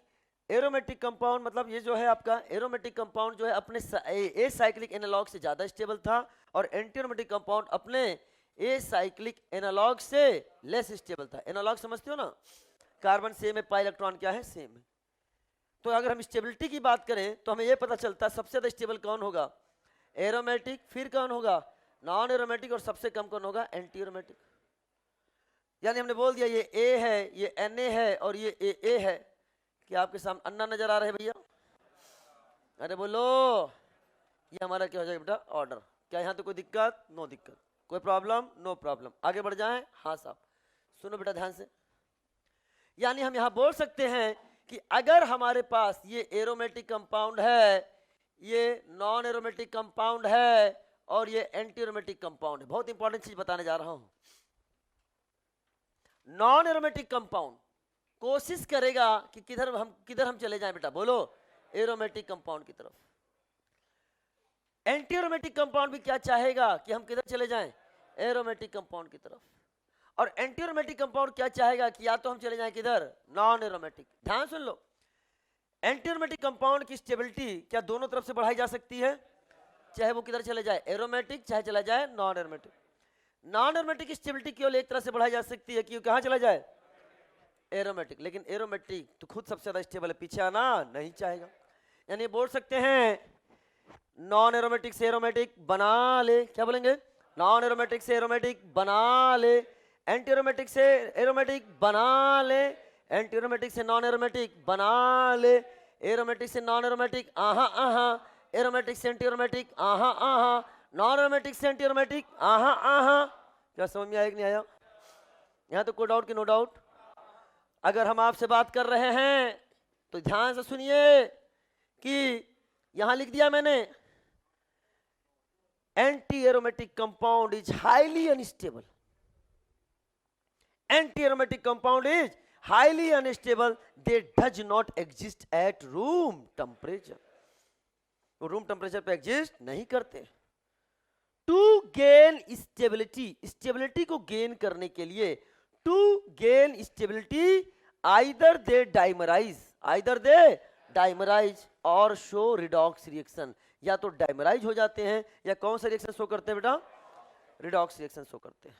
aromatic compound मतलब ये जो है आपका एरोमेटिक कंपाउंड जो है अपने एसाइक्लिक एनालॉग से ज्यादा स्टेबल था, और एंटी एरोमेटिक कंपाउंड अपने एसाइक्लिक एनालॉग से लेस स्टेबल था। एनालॉग समझते हो ना? कार्बन सेम है, पाई इलेक्ट्रॉन क्या है? सेम है। तो अगर हम स्टेबिलिटी की बात करें तो हमें यह पता चलता है सबसे ज्यादा स्टेबल कौन होगा? एरोमेटिक, फिर कौन होगा? नॉन एरोमेटिक, और सबसे कम कौन होगा? Anti aromatic. यानी हमने बोल दिया ये ए है, ये Na है और ये AA है। क्या आपके सामने अन्ना नजर आ रहे हैं भैया? अरे बोलो, ये हमारा क्या हो जाएगा बेटा? ऑर्डर। क्या यहाँ तो कोई दिक्कत? नो दिक्कत। कोई प्रॉब्लम? No problem. आगे बढ़ जाएं? हाँ साहब सुनो बेटा ध्यान से। यानी हम यहां बोल सकते हैं कि अगर हमारे पास ये एरोमेटिक कंपाउंड है, ये नॉन एरोमेटिक कंपाउंड है और ये एंटी एरोमेटिक कंपाउंड है। बहुत इंपॉर्टेंट चीज बताने जा रहा हूं। नॉन एरोमेटिक कंपाउंड कोशिश करेगा कि किधर हम चले जाएं बेटा? बोलो, एरोमेटिक कंपाउंड की तरफ। एंटी एरोमेटिक कंपाउंड भी क्या चाहेगा कि हम किधर चले जाएं? एरोमेटिक कंपाउंड की तरफ। और एंटी एरोमेटिक कंपाउंड क्या चाहेगा कि या तो हम चले जाएं किधर? Non aromatic. ध्यान सुन लो, एंटी एरोमेटिक कंपाउंड की स्टेबिलिटी क्या दोनों तरफ से बढ़ाई जा सकती है? चाहे वो किधर चले जाए, एरोमेटिक, चाहे चला जाए non aromatic. Non aromatic stability केवल एक तरह से बढ़ाई जा सकती है कि कहां चला जाए? एरोमेटिक। लेकिन एरोमेटिक तो खुद सबसे ज्यादा स्टेबल है, पीछे आना नहीं चाहेगा। यानी बोल सकते हैं नॉन एरोमेटिक से एरोमेटिक बना ले, क्या बोलेंगे, नॉन एरोमेटिक से एरोमेटिक बना ले, एंटी एरोमेटिक से एरोमेटिक बना ले, एंटी एरोमेटिक से नॉन एरोमेटिक बना ले, एरोमेटिक से नॉन एरोमेटिक आहा आहा, एरोमेटिक से एंटी एरोमेटिक आहा आहा, नॉन एरोमेटिक से एंटी एरोमेटिक आहा आहा। क्या समझ में आया कि नहीं आया? यहां तो कोई डाउट कि नो डाउट? अगर हम आपसे बात कर रहे हैं तो ध्यान से सुनिए कि यहां लिख दिया मैंने, anti aromatic compound is highly unstable, anti aromatic compound is highly unstable, they does not exist at room temperature, वो रूम टेम्परेचर पे एग्जिस्ट नहीं करते। टू गेन स्टेबिलिटी, स्टेबिलिटी को गेन करने के लिए, to gain stability either they dimerize, either they dimerize और show redox reaction, या तो डाइमराइज हो जाते हैं या कौन सा रिएक्शन शो करते हैं बेटा, रिडॉक्स रिएक्शन शो करते हैं,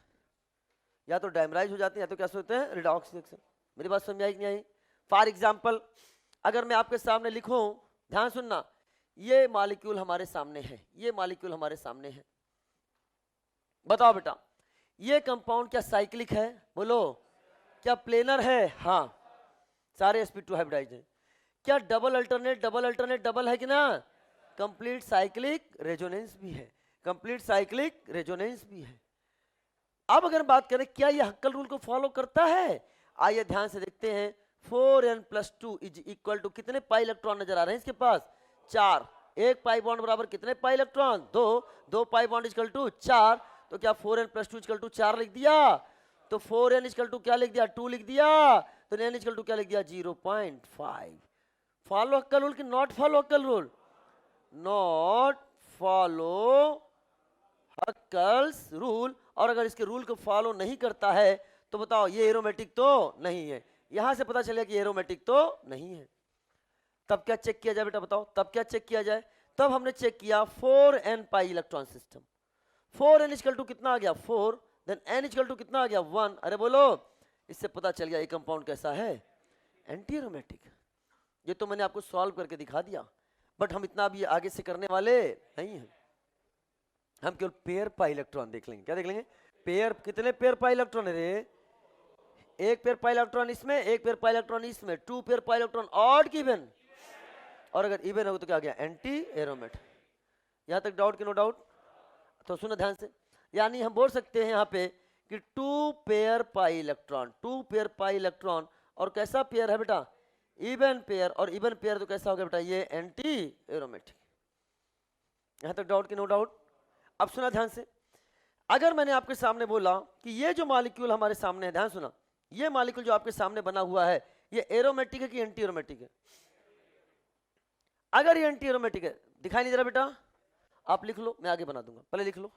या तो डाइमराइज हो जाते हैं या तो क्या शो होते हैं, रिडॉक्स रिएक्शन। मेरी बात समझ आई कि नहीं आई? फॉर एग्जाम्पल अगर मैं आपके सामने लिखूं, ध्यान सुनना, ये मॉलिक्यूल हमारे सामने है, ये मॉलिक्यूल हमारे सामने है, बताओ बेटा ये कंपाउंड क्या साइक्लिक है, बोलो, क्या प्लेनर है, हाँ सारे sp2 हाइब्रिडाइज हैं, क्या double alternate double alternate double है कि ना, कंप्लीट साइक्लिक रेजोनेंस भी है, कंप्लीट साइक्लिक रेजोनेंस भी है। अब अगर बात करें क्या ये हक्कल रूल को फॉलो करता है, आइए ध्यान से देखते हैं, 4n+2 इज इक्वल टू कितने पाई इलेक्ट्रॉन नजर आ रहे हैं इसके पास, 4, एक पाई बॉन्ड बराबर कितने pi electron, 2, 2 pi bond equal to 4, तो क्या 4n+2 इक्वल टू 4 लिख दिया, तो 4n इक्वल टू क्या लिख दिया, 2 लिख दिया, तो n इक्वल टू क्या लिख दिया, 0.5। फॉलो हक्कल रूल कि not follow हक्कल rule, not follow Huckel's rule. और अगर इसके रूल को फॉलो नहीं करता है तो बताओ ये एरोमेटिक तो नहीं है, यहां से पता चलेगा कि एरोमेटिक तो नहीं है। तब क्या चेक किया जाए बेटा, बताओ तब क्या चेक किया जाए, तब हमने चेक किया 4n pi electron system, 4n equal to कितना आ गया 4, देन n इक्वल टू कितना आ गया 1, अरे बोलो, इससे पता चल गया ये कंपाउंड कैसा है, एंटी एरोमेटिक। ये तो मैंने आपको सॉल्व करके दिखा दिया, बट हम इतना भी आगे से करने वाले नहीं हैं, हम केवल पेयर पाई इलेक्ट्रॉन देख लेंगे। क्या देख लेंगे, पेयर, कितने पेयर पाई इलेक्ट्रॉन है रे, एक पेयर पाई इलेक्ट्रॉन इसमें, एक पेयर पाई इलेक्ट्रॉन इसमें, 2 पेयर पाई इलेक्ट्रॉन ऑड की इवन, और अगर इवन हो तो क्या गया एंटी एरोमेटिक। यहां तक डाउट कि नो डाउट? तो सुनो ध्यान से, यानी हम बोल सकते हैं यहाँ पे कि 2 पेयर पाई इलेक्ट्रॉन, 2 पेयर पाई इलेक्ट्रॉन, और कैसा पेयर है बेटा, इवन पेयर, और इवन पेयर तो कैसा हो गया बेटा, ये एंटी एरोमेटिक। यहां तक डाउट कि नो डाउट? अब सुना ध्यान से, अगर मैंने आपके सामने बोला कि ये जो मॉलिक्यूल हमारे सामने है, ध्यान सुना, ये मॉलिक्यूल जो आपके सामने बना हुआ है ये एरोमेटिक है कि एंटी एरोमेटिक है, अगर ये एंटी एरोमेटिक है, दिखाई नहीं दे रहा बेटा, आप लिख लो, मैं आगे बना दूंगा, पहले लिख लो।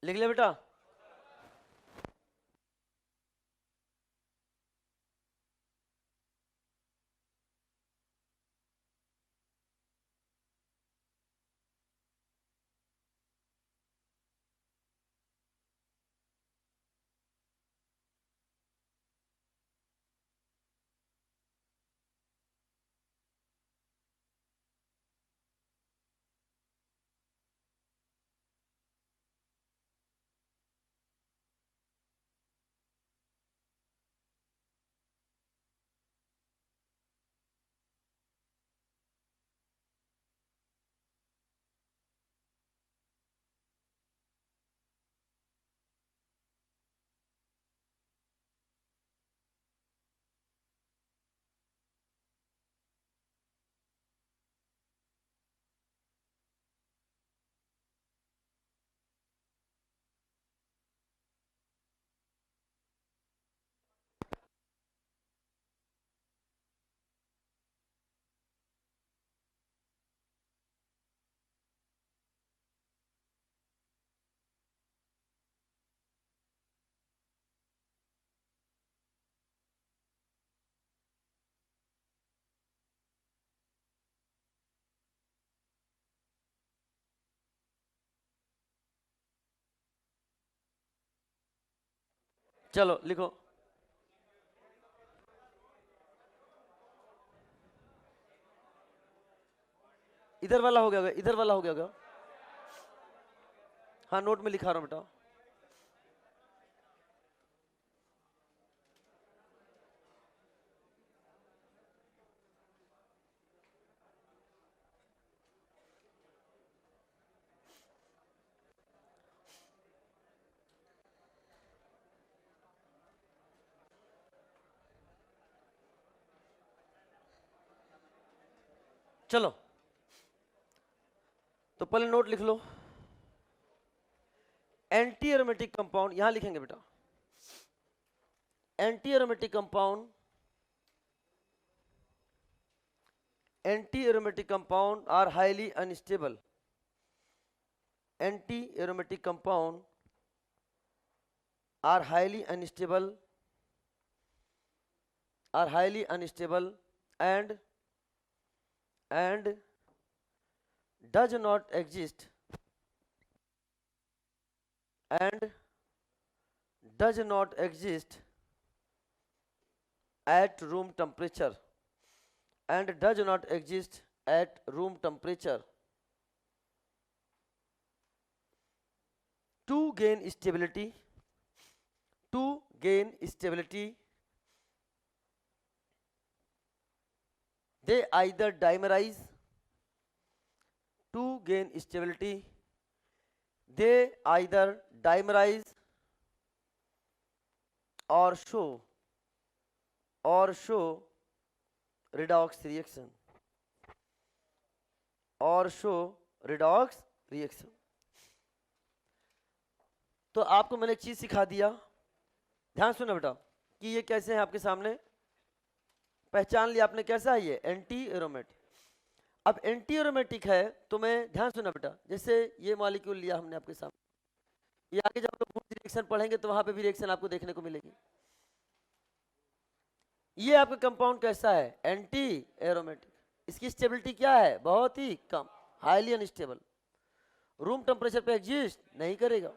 लिख लिया बेटा? चलो लिखो, इधर वाला हो गया होगा, इधर वाला हो गया होगा। हाँ नोट में लिखा रहा हूं बेटा। चलो तो पहले नोट लिख लो, एंटी एरोमेटिक कंपाउंड यहां लिखेंगे बेटा, anti aromatic compound, anti aromatic compound are highly unstable, anti aromatic compound are highly unstable, are highly unstable and does not exist and does not exist at room temperature and does not exist at room temperature. To gain stability, they either dimerize, to gain stability they either dimerize or show redox reaction, or show redox reaction. तो आपको मैंने एक चीज सिखा दिया, ध्यान सुनो बेटा कि ये कैसे है, आपके सामने पहचान लिया आपने कैसा है ये एंटी एरोमेटिक। अब एंटी एरोमेटिक है तो मैं ध्यान सुना बेटा, जैसे ये मॉलिक्यूल लिया हमने आपके सामने, ये आगे जब आप रिएक्शन पढ़ेंगे तो वहां पे भी रिएक्शन आपको देखने को मिलेगी। ये आपका कंपाउंड कैसा है, एंटी एरोमेटिक, इसकी स्टेबिलिटी क्या है, बहुत ही कम, हाईली अनस्टेबल, रूम टेम्परेचर पे एग्जिस्ट नहीं करेगा।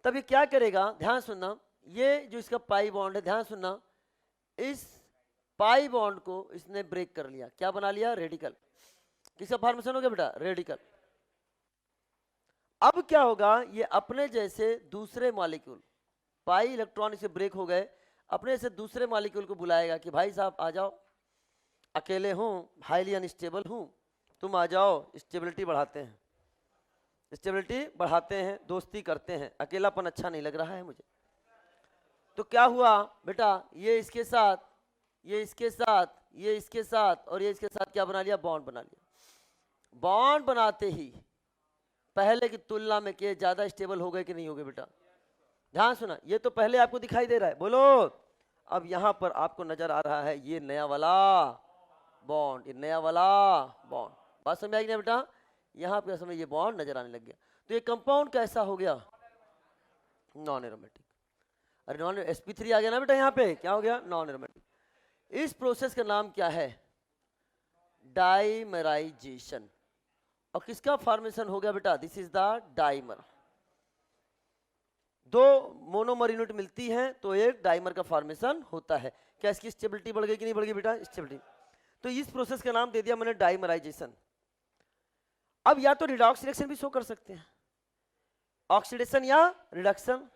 तब ये क्या करेगा, ध्यान सुनना, ये जो इसका पाई बॉन्ड है, ध्यान सुनना, इस पाई बॉन्ड को इसने ब्रेक कर लिया, क्या बना लिया, रेडिकल। किसका फॉर्मेशन हो गया बेटा, रेडिकल। अब क्या होगा, ये अपने जैसे दूसरे मॉलिक्यूल, पाई इलेक्ट्रॉन इसे ब्रेक हो गए, अपने से दूसरे मॉलिक्यूल को बुलाएगा कि भाई साहब आ जाओ, अकेले हूं, हाईली अनस्टेबल हूं, तुम आ जाओ, स्टेबिलिटी बढ़ाते हैं, स्टेबिलिटी बढ़ाते हैं, दोस्ती करते हैं, अकेलापन अच्छा नहीं लग रहा है मुझे। तो क्या हुआ बेटा, ये इसके साथ, ये इसके साथ, ये इसके साथ और ये इसके साथ क्या बना लिया, बॉन्ड बना लिया। बॉन्ड बनाते ही पहले की तुलना में के ज्यादा स्टेबल हो गए कि नहीं हो गए बेटा, ध्यान सुना, ये तो पहले आपको दिखाई दे रहा है, बोलो। अब यहां पर आपको नजर आ रहा है ये नया वाला बॉन्ड, ये नया वाला बॉन्ड, बात समझ आई ना बेटा, यहां पर समय ये बॉन्ड नजर आने लग गया। तो ये कंपाउंड कैसा हो गया, नॉन एरोमेटिक। अरे नॉन sp3 आ गया ना बेटा, यहाँ पे क्या हो गया, नॉन एरोमेटिक। इस प्रोसेस का नाम क्या है, डाइमराइजेशन। और किसका फॉर्मेशन हो गया बेटा, दिस इज द डाइमर। दो मोनोमर यूनिट मिलती हैं तो एक डाइमर का फॉर्मेशन होता है। क्या इसकी स्टेबिलिटी बढ़ गई कि नहीं बढ़ गई बेटा, स्टेबिलिटी। तो इस प्रोसेस का नाम दे दिया मैंने डाइमराइजेशन। अब या तो रिडॉक्स रिएक्शन भी शो कर सकते हैं, ऑक्सीडेशन या रिडक्शन,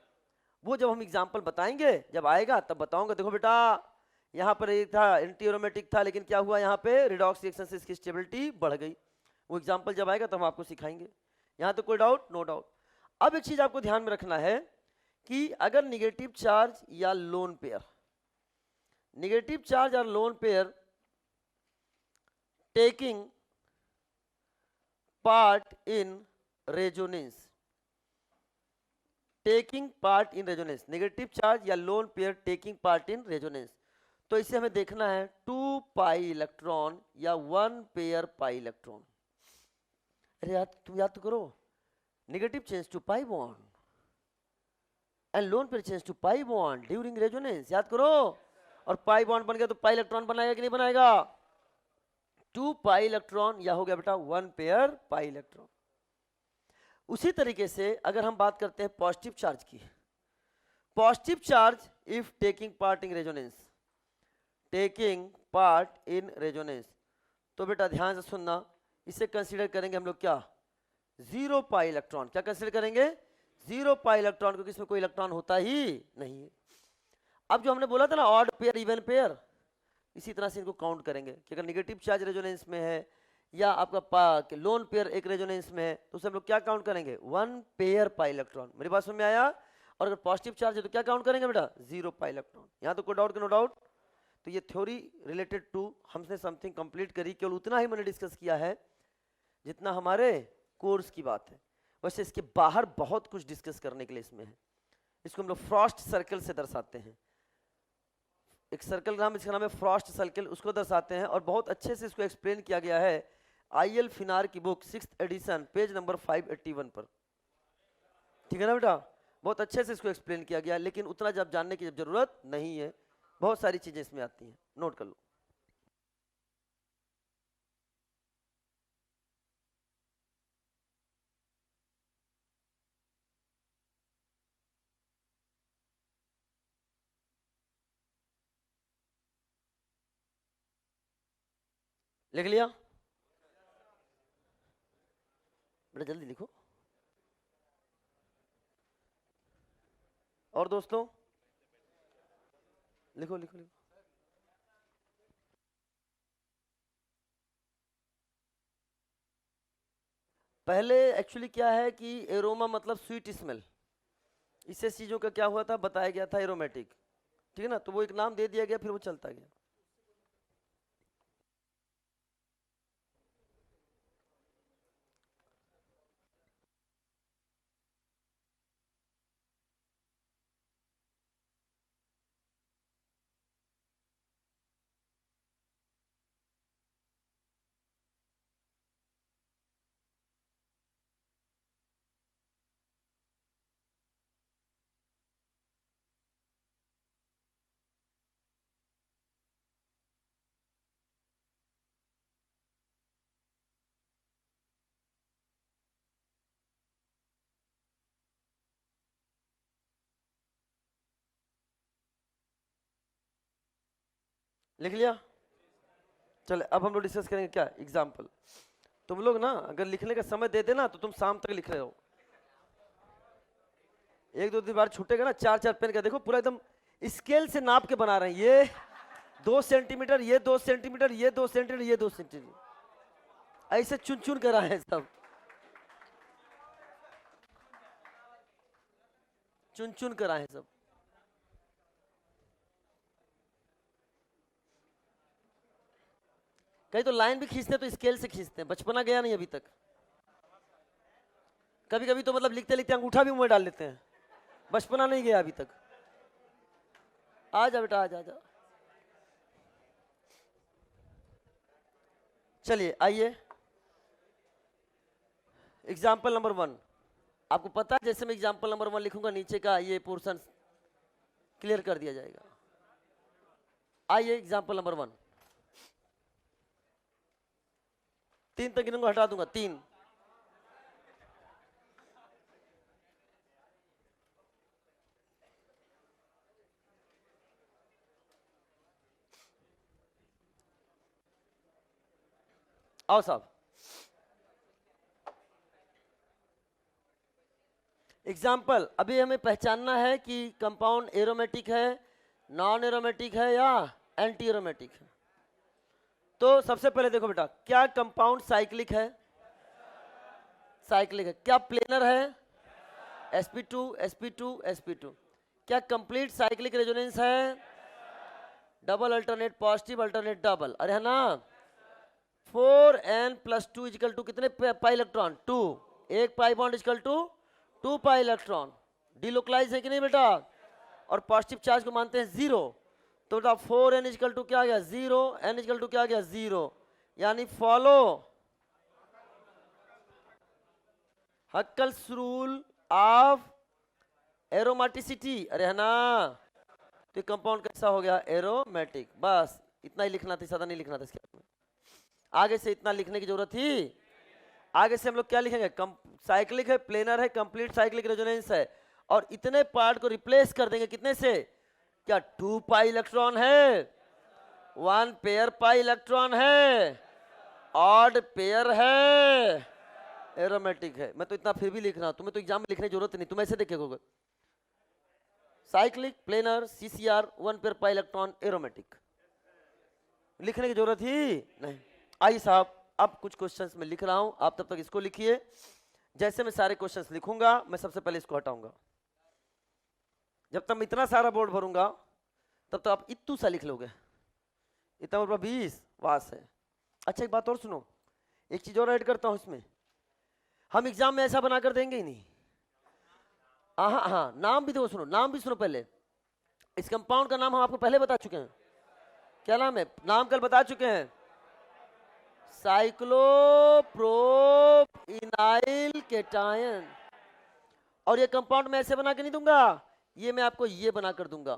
वो जब हम एग्जांपल बताएंगे, जब आएगा तब बताऊंगा। देखो बेटा यहाँ पर ये था एंटी एरोमेटिक था, लेकिन क्या हुआ, यहाँ पे रिडॉक्स रिएक्शन से इसकी स्टेबिलिटी बढ़ गई। वो एग्जांपल जब आएगा तब हम आपको सिखाएंगे। यहाँ तो कोई डाउट, नो डाउट। अब एक चीज आपको ध्यान में रखना है कि अगर निगेटिव चार्ज या लोन पेयर, निगेटिव चार्ज और lone pair taking part in resonance, taking part in resonance, negative charge या lone pair taking part in resonance, तो इसे हमें देखना है 2 पाई इलेक्ट्रॉन या 1 पेयर पाई इलेक्ट्रॉन। अरे यार तुम याद तो करो, negative change to pi bond and lone pair change to pi bond during resonance, याद करो। और पाई बॉन्ड बन गया तो पाई इलेक्ट्रॉन बनाएगा कि नहीं बनाएगा, 2 पाई इलेक्ट्रॉन या हो गया बेटा 1 पेयर पाई इलेक्ट्रॉन। उसी तरीके से अगर हम बात करते हैं पॉजिटिव चार्ज की, positive charge if taking part in resonance, taking part in resonance. तो बेटा ध्यान से सुनना, इसे कंसीडर करेंगे हम लोग क्या, 0 पाई इलेक्ट्रॉन। क्या कंसीडर करेंगे, 0 पाई इलेक्ट्रॉन, क्योंकि इसमें कोई इलेक्ट्रॉन होता ही नहीं है। अब जो हमने बोला था ना ऑड पेयर इवन पेयर, इसी तरह से इनको काउंट करेंगे कि अगर निगेटिव चार्ज रेजोनेंस में है या आपका लोन पेयर एक रेजोनेंस में है, तो उसे हम लोग क्या काउंट करेंगे, 1 पेयर पाई इलेक्ट्रॉन। मेरी बात समझ में आया। और अगर पॉजिटिव चार्ज है तो क्या काउंट करेंगे बेटा, 0 पाई इलेक्ट्रॉन। यहाँ तो कोई डाउट, नो डाउट। तो ये थ्योरी रिलेटेड टू हमने समथिंग कंप्लीट करी, केवल उतना ही मैंने डिस्कस किया है जितना हमारे कोर्स की बात है। वैसे इसके बाहर बहुत कुछ डिस्कस करने के लिए इसमें है। इसको हम लोग फ्रॉस्ट सर्कल से दर्शाते हैं। एक सर्कल नाम, इसका नाम है फ्रॉस्ट सर्कल, उसको दर्शाते हैं। और बहुत अच्छे से इसको एक्सप्लेन किया गया है आईएल फिनार की book 6th addition page number 581 पर। ठीक है ना बेटा, बहुत अच्छे से इसको एक्सप्लेन किया गया है, लेकिन उतना जब जानने की जरूरत नहीं है, बहुत सारी चीजें इसमें आती हैं, नोट कर लो। लिख लिया बेटा, जल्दी लिखो। और दोस्तों लिखो लिखो लिखो। पहले एक्चुअली क्या है कि एरोमा मतलब स्वीट स्मेल, इससे चीजों का क्या हुआ था, बताया गया था एरोमेटिक। ठीक है ना, तो वो एक नाम दे दिया गया, फिर वो चलता गया। लिख लिया। चले अब हम लोग डिस्कस करेंगे क्या, एग्जाम्पल। तुम लोग ना अगर लिखने का समय दे देना तो तुम शाम तक लिख रहे हो। एक दो दिन बार छूटेगा ना, 4-4 पेन का देखो पूरा एकदम स्केल से नाप के बना रहे हैं। ये 2 सेंटीमीटर, ये 2 सेंटीमीटर, ये 2 सेंटीमीटर, ये 2 सेंटीमीटर, ऐसे चुन चुन कर आए हैं सब, चुन चुन कर आए हैं सब। कहीं तो लाइन भी खींचते हैं तो स्केल से खींचते हैं, बचपना गया नहीं अभी तक। कभी कभी तो मतलब लिखते लिखते अंगूठा भी मुंह में डाल लेते हैं, बचपना नहीं गया अभी तक। आ जा बेटा, आ जा, आ जा। चलिए आइए, एग्जाम्पल नंबर 1। आपको पता है जैसे मैं एग्जाम्पल नंबर 1 लिखूंगा, नीचे का ये पोर्शन क्लियर कर दिया जाएगा। आइए एग्जाम्पल नंबर 1, 3 तक गिनूंगा, हटा दूंगा 3। आओ साहब, एग्जाम्पल अभी हमें पहचानना है कि कंपाउंड एरोमेटिक है, नॉन एरोमेटिक है या एंटी एरोमेटिक है। तो सबसे पहले देखो बेटा, क्या कंपाउंड साइक्लिक है, साइक्लिक है। क्या प्लेनर है, sp2 sp2 sp2। क्या कंप्लीट साइक्लिक रेजोनेंस है, double alternate positive alternate double, अरे है ना। 4n+2 इक्वल टू कितने पाई इलेक्ट्रॉन, 2। एक pi bond equal to 2 pi electron. Delocalize है कि नहीं बेटा, और पॉजिटिव चार्ज को मानते हैं 0। तो बेटा 4n इक्वल टू क्या आ गया, 0, n इक्वल टू क्या आ गया, 0। यानी follow Huckel's rule of aromaticity, अरे है ना। तो कंपाउंड कैसा हो गया, एरोमेटिक। बस इतना ही लिखना था, ज्यादा नहीं लिखना था इसके में। आगे से इतना लिखने की जरूरत थी। आगे से हम लोग क्या लिखेंगे, साइक्लिक है, प्लेनर है, कंप्लीट साइक्लिक रेजोनेंस है, और इतने पार्ट को रिप्लेस कर देंगे कितने से? क्या 2 पाई इलेक्ट्रॉन है? 1 पेयर पाई इलेक्ट्रॉन है? ऑड पेयर है? एरोमेटिक है। मैं तो इतना फिर भी लिख रहा हूं, तुम्हें तो एग्जाम में लिखने की जरूरत नहीं, तुम ऐसे देखेगे cyclic planar CCR 1 pair pi electron aromatic, लिखने की जरूरत ही नहीं। आइए साहब, अब कुछ क्वेश्चंस में लिख रहा हूं, आप तब तक इसको लिखिए। जैसे मैं सारे क्वेश्चंस लिखूंगा मैं सबसे पहले इसको हटाऊंगा। जब तक मैं इतना सारा बोर्ड भरूंगा तब तो आप इतू सा लिख लोगे, इतना ऊपर 20 वास है। अच्छा एक बात और सुनो, एक चीज और ऐड करता हूं इसमें, हम एग्जाम में ऐसा बनाकर देंगे ही नहीं। हाँ हाँ, नाम भी देखो, सुनो नाम भी सुनो पहले। इस कंपाउंड का नाम हम आपको पहले बता चुके हैं, क्या नाम है? नाम कल बता चुके हैं, साइक्लोप्रोपिनाइल केटायन। और ये कंपाउंड मैं ऐसे बना के नहीं दूंगा, ये मैं आपको ये बना कर दूंगा।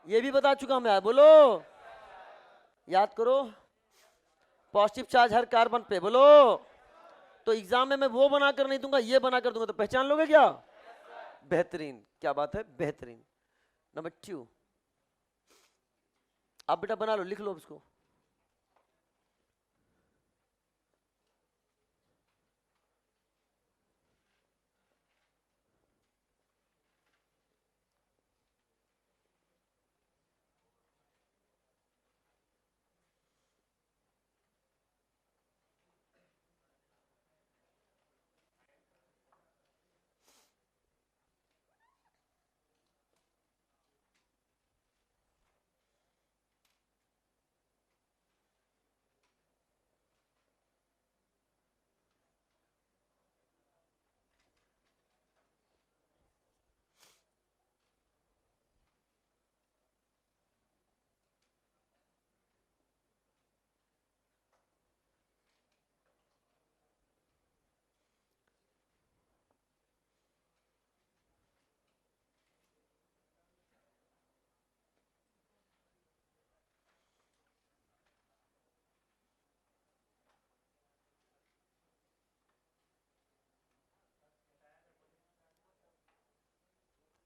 ये भी बता चुका मैं, बोलो याद करो, पॉजिटिव चार्ज हर कार्बन पे, बोलो। तो एग्जाम में मैं वो बनाकर नहीं दूंगा, ये बनाकर दूंगा, तो पहचान लोगे क्या? बेहतरीन, क्या बात है, बेहतरीन। नंबर 2, आप बेटा बना लो, लिख लो उसको।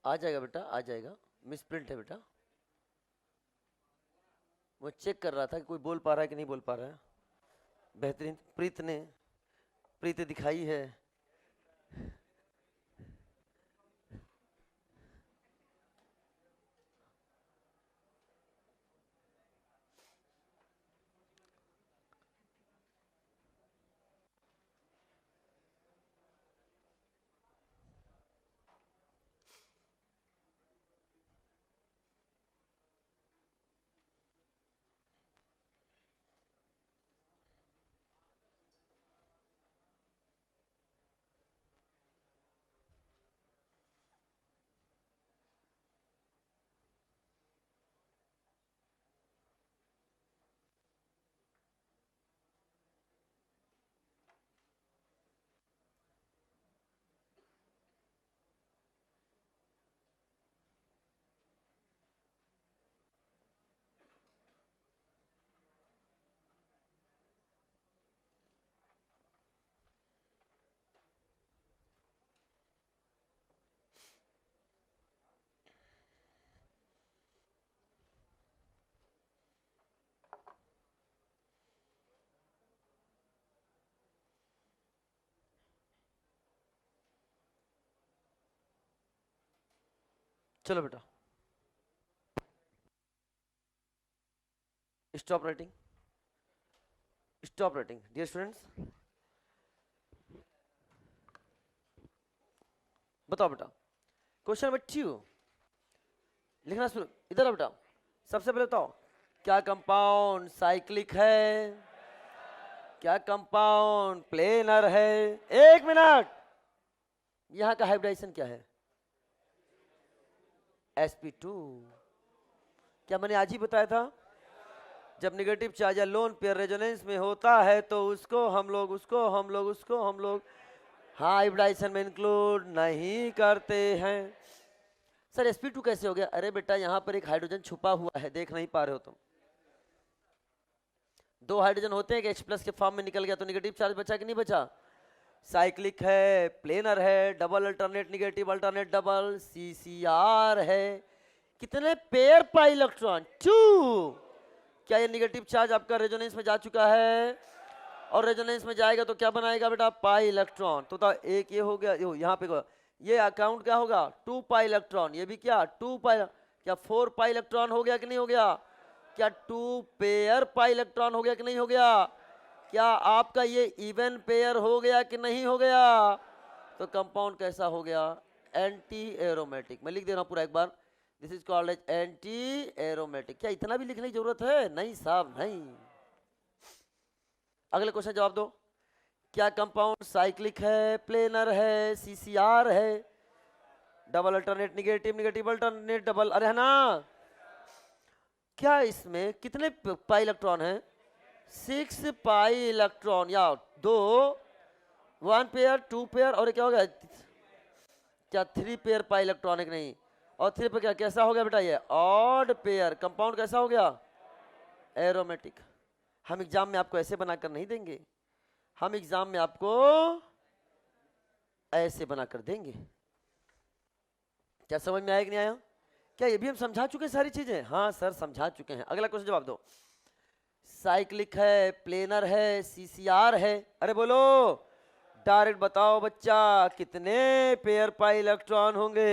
आ जाएगा बेटा, आ जाएगा, मिस प्रिंट है बेटा। वो चेक कर रहा था कि कोई बोल पा रहा है कि नहीं बोल पा रहा है। बेहतरीन, प्रीत ने, प्रीत दिखाई है। चलो बेटा, stop writing, stop writing dear students. बताओ बेटा, क्वेश्चन नंबर 2 लिखना शुरू, इधर आओ बेटा। सबसे पहले बताओ, क्या कंपाउंड साइक्लिक है? क्या कंपाउंड प्लेनर है? एक मिनट, यहां का हाइब्रिडाइजेशन क्या है? sp2। क्या मैंने आज ही बताया था? जब नेगेटिव चार्ज या लोन पेयर रेजोनेंस में होता है तो उसको हम लोग हाइब्रिडाइजेशन में इंक्लूड नहीं करते हैं। सर sp2 कैसे हो गया? अरे बेटा यहां पर एक हाइड्रोजन छुपा हुआ है, देख नहीं पा रहे हो तुम। 2 हाइड्रोजन होते हैं कि H+ के फॉर्म में निकल गया तो नेगेटिव चार्ज बचा कि नहीं बचा? साइक्लिक है, प्लेनर है, double alternate negative alternate double, CCR है। कितने पेयर पाई इलेक्ट्रॉन? 2। क्या ये निगेटिव चार्ज आपका रेजोनेंस में जा चुका है? और रेजोनेंस में जाएगा तो क्या बनाएगा बेटा? पाई इलेक्ट्रॉन। तो एक ये हो गया, यहाँ पे ये अकाउंट क्या होगा? 2 पाई इलेक्ट्रॉन। ये भी क्या? 2 पाई। क्या 4 पाई इलेक्ट्रॉन हो गया कि नहीं हो गया? क्या 2 पेयर पाई इलेक्ट्रॉन हो गया कि नहीं हो गया? क्या आपका ये इवन पेयर हो गया कि नहीं हो गया? तो कंपाउंड कैसा हो गया? Anti aromatic. मैं लिख दे रहा हूं पूरा एक बार। This is called as anti aromatic. क्या इतना भी लिखने की जरूरत है? नहीं साहब, नहीं। अगले क्वेश्चन जवाब दो। क्या कंपाउंड साइक्लिक है, प्लेनर है, सीसीआर है, double alternate negative negative alternate double? अरे है ना? क्या इसमें कितने पाई इलेक्ट्रॉन है? 6 पाई इलेक्ट्रॉन। या 2, 1 पेयर, 2 पेयर, और क्या हो गया? क्या 3 पेयर पाई इलेक्ट्रॉनिक? नहीं। और 3 पे क्या कैसा हो गया बेटा? ये ऑड पेयर। कंपाउंड कैसा हो गया? एरोमेटिक। हम एग्जाम में आपको ऐसे बनाकर नहीं देंगे, हम एग्जाम में आपको ऐसे बनाकर देंगे। क्या समझ में आया कि नहीं आया? क्या ये भी हम समझा चुके सारी चीजें? हाँ सर समझा चुके हैं। अगला क्वेश्चन जवाब दो। साइक्लिक है, प्लेनर है, सीसीआर है। अरे बोलो, डायरेक्ट बताओ बच्चा, कितने पेयर पाई इलेक्ट्रॉन होंगे?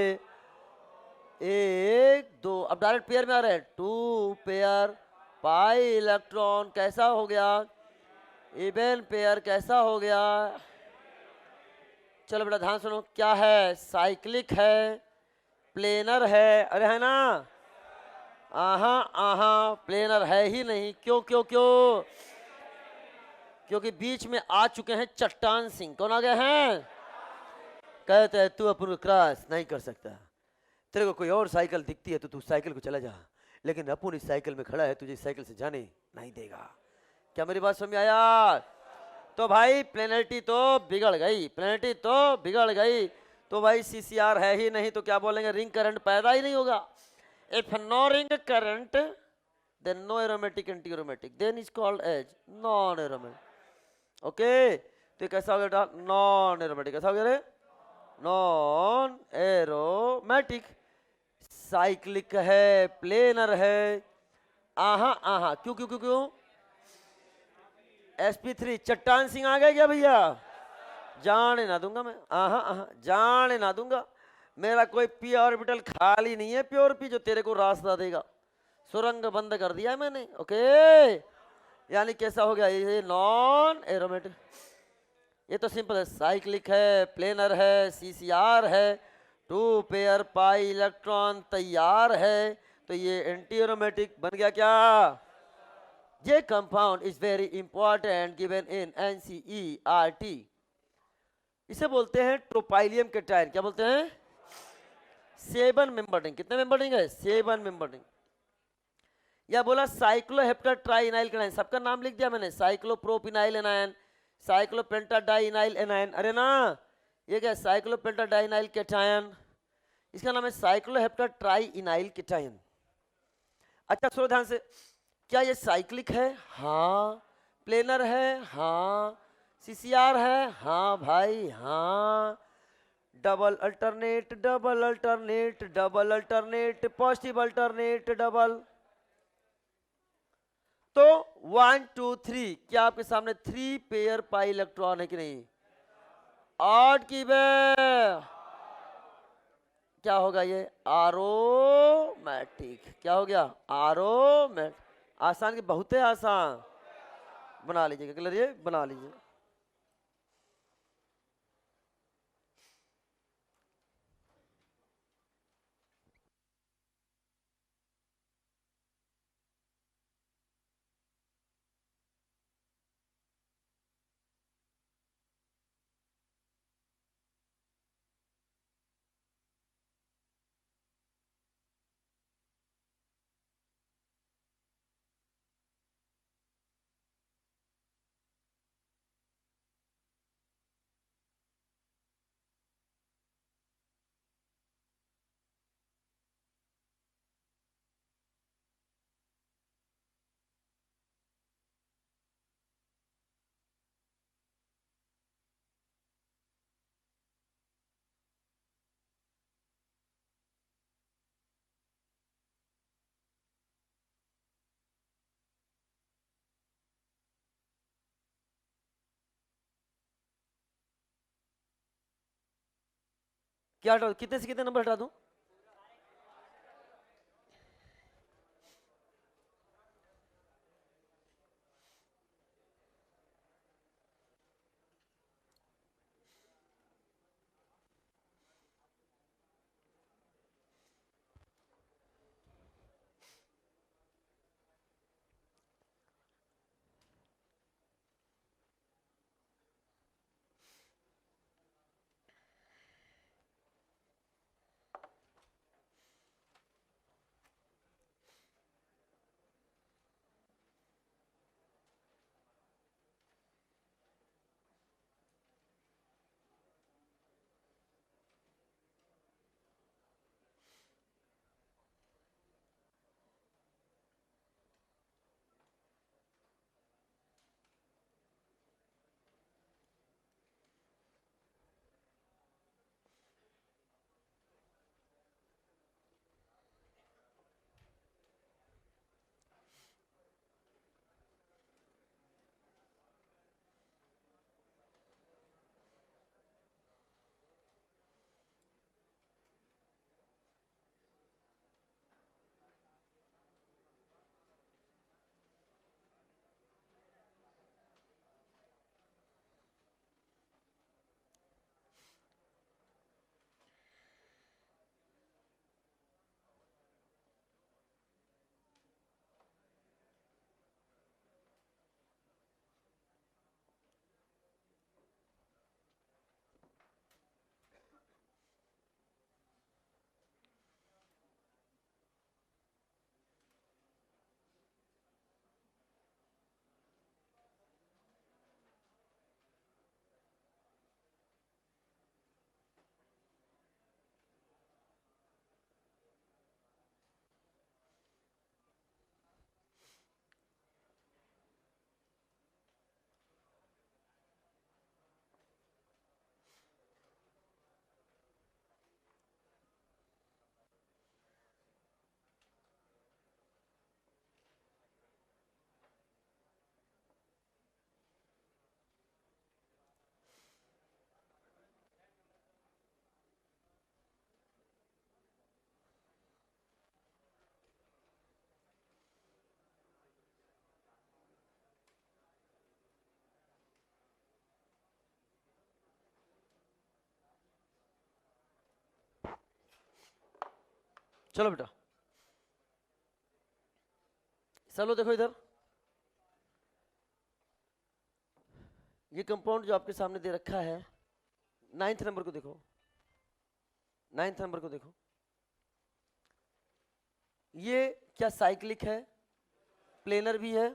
1 2। अब डायरेक्ट पेयर में आ रहे हैं। 2 पेयर पाई इलेक्ट्रॉन कैसा हो गया? इवन पेयर कैसा हो गया? चलो बेटा ध्यान सुनो। क्या है? साइक्लिक है, प्लेनर है। अरे है ना? आहा आहा, प्लेनर है ही नहीं। क्यों क्यों क्यों? क्योंकि बीच में आ चुके हैं चट्टान सिंह। कौन आ गए हैं? कहते हैं तू अपन को क्रॉस नहीं कर सकता, तेरे को कोई और साइकिल दिखती है तो तू साइकिल को चला जा, लेकिन अपन इस साइकिल में खड़ा है, तुझे इस साइकिल से जाने नहीं देगा। क्या मेरी बात समझ में आया? तो भाई प्लेनरिटी तो बिगड़ गई, प्लेनरिटी तो बिगड़ गई। तो भाई सीसीआर है ही नहीं तो क्या बोलेंगे? रिंग करंट पैदा ही नहीं होगा। If no ring current then no aromatic anti aromatic, then is called as non aromatic। Okay, तो ये कैसा हो गया? Non aromatic. कैसा हो गया रे? Non aromatic. साइक्लिक है, प्लेनर है। आहा आहा, क्यों क्यों क्यों क्यों? sp3 चट्टान सिंह आ गए क्या भैया? जाने ना दूंगा मैं। आहा आहा, जाने ना दूंगा। मेरा कोई पी ऑर्बिटल खाली नहीं है प्योर पी जो तेरे को रास्ता देगा। सुरंग बंद कर दिया है मैंने। ओके, यानी कैसा हो गया? ये नॉन एरोमेटिक। ये तो सिंपल है। साइक्लिक है, प्लेनर है, सीसीआर है, 2 पेयर पाई इलेक्ट्रॉन तैयार है, तो ये एंटी एरोमेटिक बन गया। क्या? ये compound is very important given in NCERT. इसे बोलते हैं ट्रोपाइलियम केटायन। क्या बोलते हैं? 7 मेंबर रिंग। कितने मेंबर रिंग है? 7 मेंबर रिंग। या बोला साइक्लोहेप्टर ट्राइनाइल एनायन। सबका नाम लिख दिया मैंने। साइक्लोप्रोपिनाइल एनायन, साइक्लोपेंटाडाइनाइल एनायन। अरे ना, ये क्या? Cyclopentadienyl cation. इसका नाम है साइक्लोहेप्टर ट्राइनाइल केटायन। अच्छा सुनो ध्यान से। क्या ये साइक्लिक है? हाँ। प्लेनर है? हाँ। सीसीआर है? हाँ भाई हाँ। Double alternate double alternate double alternate positive alternate double. तो 1 2 3, क्या आपके सामने 3 पेयर पाई इलेक्ट्रॉन है कि नहीं? ऑड की वे क्या होगा? ये एरोमेटिक। क्या हो गया? एरोमेटिक। आसान की बहुत है आसान। बना लीजिएगा क्लियर, ये बना लीजिए। क्या हटा, कितने से कितने नंबर हटा दूं? चलो बेटा, चलो देखो इधर, ये कंपाउंड जो आपके सामने दे रखा है, 9th नंबर को देखो, 9th नंबर को देखो, ये क्या साइक्लिक है? प्लेनर भी है,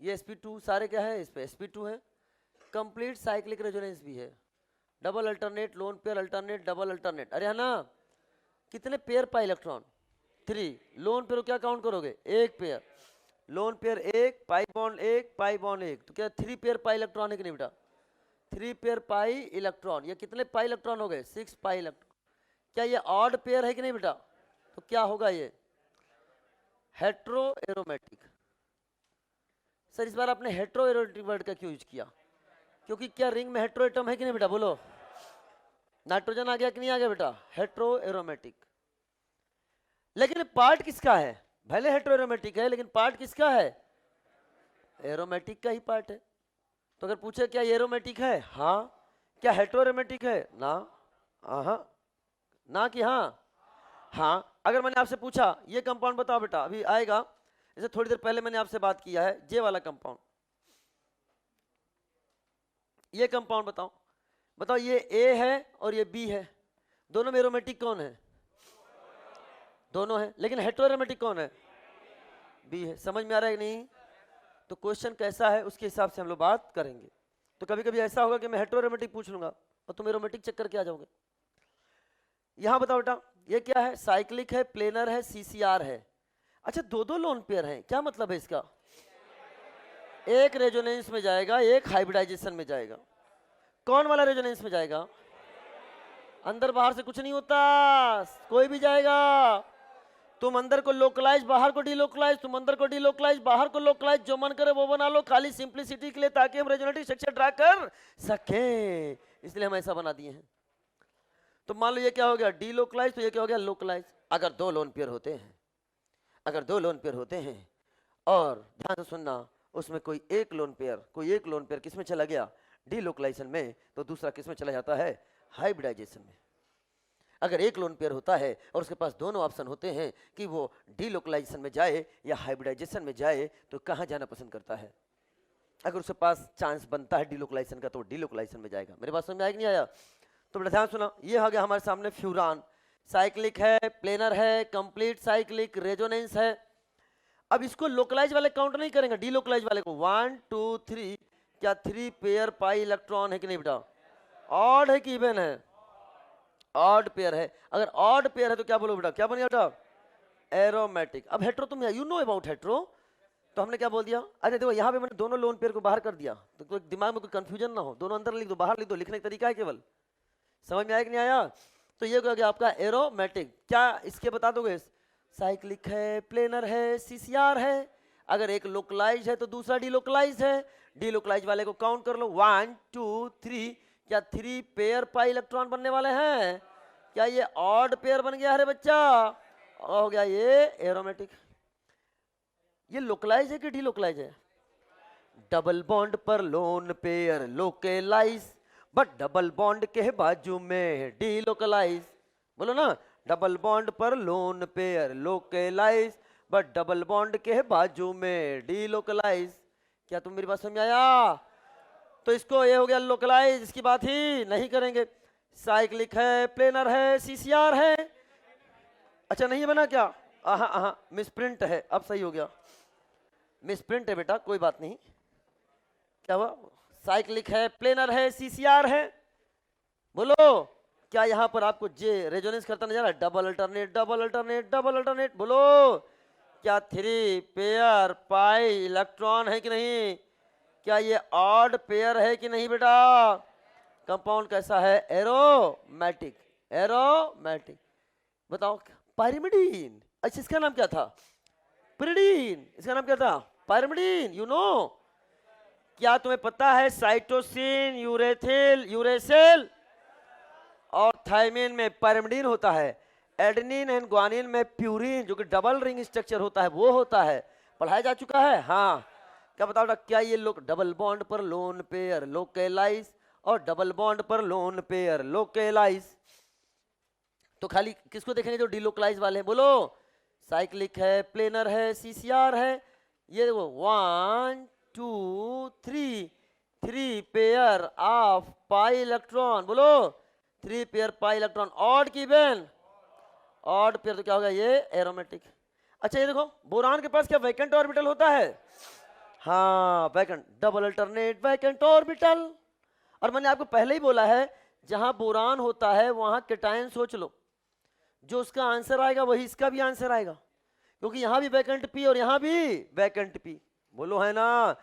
ये sp2 सारे क्या है, इस पे sp2 है, कंप्लीट साइक्लिक रेजोनेंस भी है, double alternate, lone pair alternate, double alternate, अरे है ना? कितने pair pi electron? 3। Lone pair क्या काउंट करोगे? एक पेयर, लोन पेयर एक, पाई बॉन्ड एक, पाई बॉन्ड एक, तो क्या 3 पेयर पाई इलेक्ट्रॉन है कि नहीं बेटा? 3 पेयर पाई इलेक्ट्रॉन, ये कितने पाई इलेक्ट्रॉन हो गए? 6 पाई इलेक्ट्रॉन। क्या ये ऑड पेयर है कि नहीं बेटा? तो क्या होगा ये? Hetero aromatic. सर इस बार आपने हेट्रो एरोमेटिक वर्ड का क्यों यूज किया? क्योंकि क्या रिंग में हेट्रो एटम है कि नहीं बेटा? बोलो, नाइट्रोजन आ गया कि नहीं आ गया बेटा? Hetero aromatic. लेकिन पार्ट किसका है? भले हेट्रो एरोमेटिक है लेकिन पार्ट किसका है? एरोमेटिक का ही पार्ट है। तो अगर पूछे क्या ये एरोमेटिक है? हाँ। क्या हेट्रो एरोमेटिक है? ना। हाँ ना कि हाँ? हाँ। अगर मैंने आपसे पूछा ये कंपाउंड बताओ बेटा, अभी आएगा, जैसे थोड़ी देर पहले मैंने आपसे बात किया है, ये वाला कंपाउंड, ये कंपाउंड बताओ, बताओ ये ए है और ये बी है, दोनों में एरोमेटिक कौन है? दोनों है, लेकिन हेट्रो एरोमेटिक कौन है? बी है। समझ में आ रहा है कि नहीं? तो क्वेश्चन कैसा है उसके हिसाब से हम लोग बात करेंगे। तो कभी कभी ऐसा होगा कि मैं हेट्रो एरोमेटिक पूछ लूंगा और तुम एरोमेटिक चेक करके आ जाओगे। यहां बताओ बेटा, ये क्या है? साइक्लिक है, प्लेनर है, सीसीआर है। अच्छा, दो दो लोन पेयर हैं, क्या मतलब है इसका? एक रेजोनेंस में जाएगा, एक हाइब्रिडाइजेशन में जाएगा। कौन वाला रेजोनेंस में जाएगा? अंदर बाहर से कुछ नहीं होता, कोई भी जाएगा। तुम अंदर को लोकलाइज, बाहर को डिलोकलाइज, तुम अंदर को डिलोकलाइज, बाहर को लोकलाइज, जो मन करे वो बना लो, खाली सिंप्लिसिटी के लिए, ताकि हम रेजोनेटिव स्ट्रक्चर ड्रा कर सके, इसलिए हम ऐसा बना दिए हैं। तो मान लो ये क्या हो गया डीलोकलाइज, तो ये क्या हो गया लोकलाइज। अगर दो लोन पेयर होते हैं, अगर दो लोन पेयर होते हैं और ध्यान से सुनना, उसमें कोई एक लोन पेयर किस में चला गया डीलोकलाइजेशन में, तो दूसरा किस में चला जाता है हाइब्रिडाइजेशन में। अगर एक लोन पेयर होता है और उसके पास दोनों ऑप्शन होते हैं कि वो डीलोकलाइजेशन में जाए या हाइब्रिडाइजेशन में जाए, तो कहाँ जाना पसंद करता है? अगर उसके पास चांस बनता है डीलोकलाइजेशन का तो डीलोकलाइजेशन में जाएगा। मेरे पास समझ में आया कि नहीं आया? तो बड़ा ध्यान सुना, ये आ गया हमारे सामने फ्यूरान, साइक्लिक है, प्लेनर है, कंप्लीट साइक्लिक, रेजोनेंस है। अब इसको लोकलाइज वाले काउंट नहीं करेंगे, डीलोकलाइज वाले को 1 2 3, क्या 3 पेयर पाई इलेक्ट्रॉन है कि नहीं बेटा? ऑड है कि इवन है? ऑड पेयर है। अगर ऑड पेयर है तो क्या बोलो बेटा, क्या बन गया बेटा? एरोमेटिक। अब हेट्रो तुम यू नो अबाउट हेट्रो, तो हमने क्या बोल दिया, अरे देखो यहाँ पे मैंने दोनों लोन पेयर को बाहर कर दिया, तो दिमाग में कोई कंफ्यूजन ना हो, दोनों अंदर लिख दो बाहर लिख दो, लिखने का तरीका है केवल। समझ में आया कि नहीं आया? तो ये हो गया आपका एरोमेटिक। क्या इसके बता दोगे? साइक्लिक है, प्लेनर है, सीसीआर है। अगर एक लोकलाइज है तो दूसरा डीलोकलाइज है। डीलोकलाइज वाले को काउंट कर लो 1 2 3, क्या 3 पेयर पाई इलेक्ट्रॉन बनने वाले हैं? क्या ये ऑड पेयर बन गया? अरे बच्चा हो गया ये एरोमेटिक। ये लोकलाइज है कि डीलोकलाइज है? डबल बॉन्ड पर lone pair localise, but double bond के बाजू में डीलोकलाइज। बोलो ना, डबल बॉन्ड पर lone pair localise, but double bond के बाजू में डीलोकलाइज। क्या तुम मेरी बात समझ में आया? तो इसको ये हो गया लोकलाइज, इसकी बात ही नहीं करेंगे। साइक्लिक है, प्लेनर है, सीसीआर है। अच्छा नहीं बना क्या? मिसप्रिंट है, अब सही हो गया, मिसप्रिंट है बेटा, कोई बात नहीं। क्या हुआ? साइक्लिक है, प्लेनर है, सीसीआर है। बोलो क्या यहाँ पर आपको जे रेजोनेंस करता नजर आ रहा है? Double alternate, double alternate, double alternate. बोलो क्या 3 पेयर पाई इलेक्ट्रॉन है कि नहीं? क्या ये ऑड पेयर है कि नहीं बेटा? कंपाउंड कैसा है? Aromatic, aromatic. बताओ पाइरिमिडीन। अच्छा इसका नाम क्या था? पिरिडीन। इसका नाम क्या था? पाइरिमिडीन। यू नो, क्या तुम्हें पता है साइटोसिन, यूरेथिल, यूरेसिल और थायमिन में पाइरिमिडीन होता है। एडेनिन एंड ग्वानिन में प्यूरिन, जो कि डबल रिंग स्ट्रक्चर होता है, वो होता है, पढ़ाया जा चुका है। हाँ, क्या बताओ बेटा, क्या ये लोग डबल बॉन्ड पर लोन पेयर लोकलाइज और डबल बॉन्ड पर लोन पेयर लोकलाइज, तो खाली किसको देखेंगे? जो डीलोकलाइज वाले हैं। बोलो साइक्लिक है, प्लेनर है, सीसीआर है। ये देखो 1 2 3, 3 पेयर ऑफ पाई इलेक्ट्रॉन। बोलो 3 पेयर पाई इलेक्ट्रॉन, ऑड की इवन? ऑड पेयर, तो क्या होगा ये एरोमेटिक। अच्छा ये देखो बोरान के पास क्या वैकेंट ऑर्बिटल होता है? हाँ vacant, double alternate vacant orbital. और मैंने आपको पहले ही बोला है, जहां बोरान होता है वहां केटायन सोच लो, जो उसका आंसर आएगा वही इसका भी आंसर आएगा, क्योंकि यहां भी वैकेंट पी और यहां भी वैकेंट पी। बोलो है ना,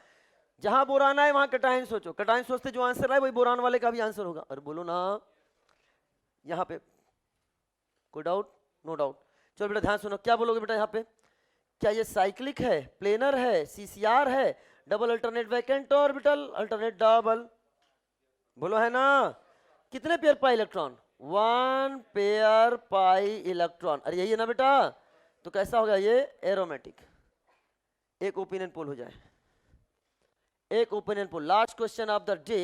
जहां बोरान आए वहां केटायन सोचो, केटायन सोचते जो आंसर आए वही बोरान वाले का भी आंसर होगा। और बोलो ना, यहां पे कोई डाउट? No doubt. चलो बेटा ध्यान सुनो, क्या बोलोगे बेटा यहाँ पे? क्या ये साइक्लिक है, प्लेनर है, सीसीआर है, double alternate vacant orbital, alternate double? बोलो है ना। कितने pair pi electron? 1 pair pi electron. अरे यही है ना बेटा, तो कैसा हो गया ये एरोमेटिक। एक ओपिनियन पोल हो जाए, एक opinion poll. Last question of the day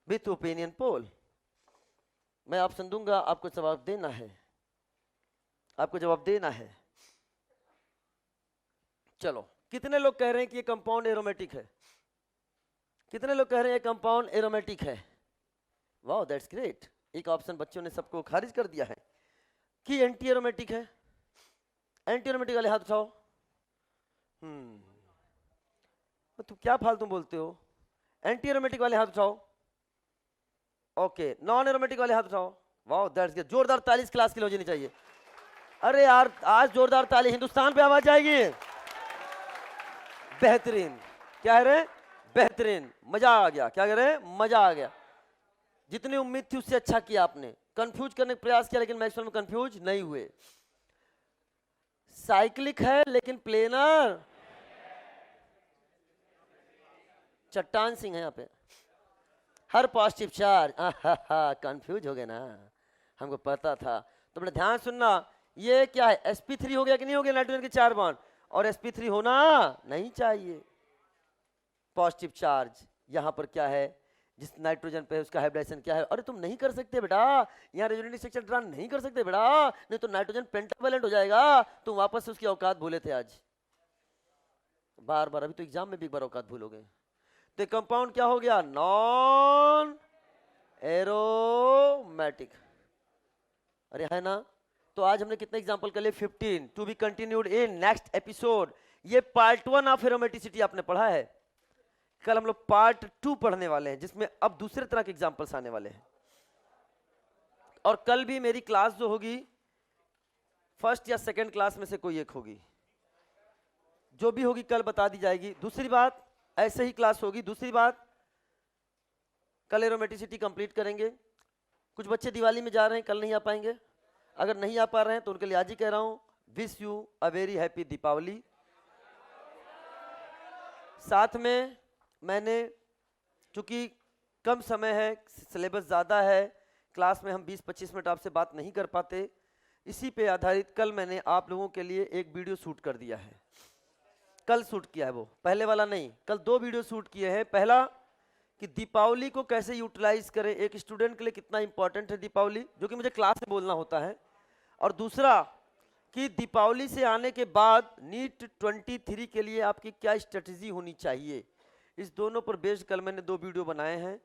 with opinion poll. मैं ऑप्शन दूंगा, आपको जवाब देना है, आपको जवाब देना है। चलो कितने लोग कह रहे हैं कि ये कंपाउंड एरोमेटिक है? कितने लोग कह रहे हैं ये कंपाउंड एरोमेटिक है? Wow that's great. एक ऑप्शन बच्चों ने सबको खारिज कर दिया है कि एंटी एरोमेटिक है। एंटी एरोमेटिक वाले हाथ उठाओ। तुम क्या फालतू बोलते हो? एंटी एरोमेटिक वाले हाथ उठाओ। ओके, नॉन एरोमेटिक वाले हाथ उठाओ। Wow that's great. जोरदार ताली इस क्लास के लिए होनी चाहिए। अरे यार आज जोरदार ताली, हिंदुस्तान पे आवाज आएगी। बेहतरीन। क्या है रे? बेहतरीन, मजा आ गया। क्या कह रहे? मजा आ गया। जितनी उम्मीद थी उससे अच्छा किया आपने। कंफ्यूज करने का प्रयास किया लेकिन मैक्सिमम कंफ्यूज नहीं हुए। साइक्लिक है लेकिन प्लेनर, चट्टान सिंह है यहाँ पे। हर पॉजिटिव चार्ज, कंफ्यूज हो गए ना। हमको पता था। तो बड़ा ध्यान सुनना, ये क्या है, sp3 हो गया कि नहीं हो गया, नाइट्रोजन के 4 बॉन्ड, और sp3 होना नहीं चाहिए, पॉजिटिव चार्ज। यहां पर क्या है, जिस नाइट्रोजन पे है उसका हाइब्रिडाइजेशन क्या है। अरे तुम नहीं कर सकते बेटा, यहाँ रेजोनेटिव स्ट्रक्चर ड्रा नहीं कर सकते बेटा, नहीं तो नाइट्रोजन पेंटावैलेंट हो जाएगा, तुम वापस से उसकी औकात भूले थे आज। बार बार, अभी तो एग्जाम में भी एक बार औकात भूलोगे। तो कंपाउंड क्या हो गया, नॉन एरोमेटिक। अरे है ना। तो आज हमने कितने एग्जांपल कर लिए, 15, to be continued in next episode. ये पार्ट 1 ऑफ एरोमेटिसिटी आपने पढ़ा है, कल हम लोग पार्ट 2 पढ़ने वाले हैं, जिसमें अब दूसरे तरह के एग्जांपल्स आने वाले हैं। और कल भी मेरी क्लास जो होगी फर्स्ट या सेकंड क्लास में से कोई एक होगी, जो भी होगी कल बता दी जाएगी। दूसरी बात, ऐसे ही क्लास होगी। दूसरी बात, कल एरोमेटिसिटी कंप्लीट करेंगे। कुछ बच्चे दिवाली में जा रहे हैं, कल नहीं आ पाएंगे। अगर नहीं आ पा रहे हैं तो उनके लिए आज ही कह रहा हूं, wish you a very happy Deepavali. साथ में मैंने, चूंकि कम समय है, सिलेबस ज़्यादा है, क्लास में हम 20-25 मिनट आपसे बात नहीं कर पाते, इसी पे आधारित कल मैंने आप लोगों के लिए एक वीडियो शूट कर दिया है। कल शूट किया है, वो पहले वाला नहीं, कल 2 वीडियो शूट किए हैं। पहला कि दीपावली को कैसे यूटिलाइज करें, एक स्टूडेंट के लिए कितना इंपॉर्टेंट है दीपावली, जो कि मुझे क्लास में बोलना होता है। और दूसरा कि दीपावली से आने के बाद नीट 23 के लिए आपकी क्या स्ट्रेटजी होनी चाहिए। इस दोनों पर बेस्ड कल मैंने 2 वीडियो बनाए हैं,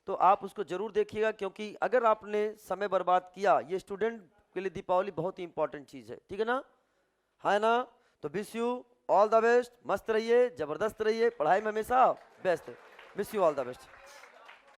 तो आप उसको जरूर देखिएगा, क्योंकि अगर आपने समय बर्बाद किया, ये स्टूडेंट के लिए दीपावली बहुत ही इंपॉर्टेंट चीज़ है, ठीक है ना, है ना। तो wish you all the best, मस्त रहिए, जबरदस्त रहिए, पढ़ाई में हमेशा best. Wish you all the best.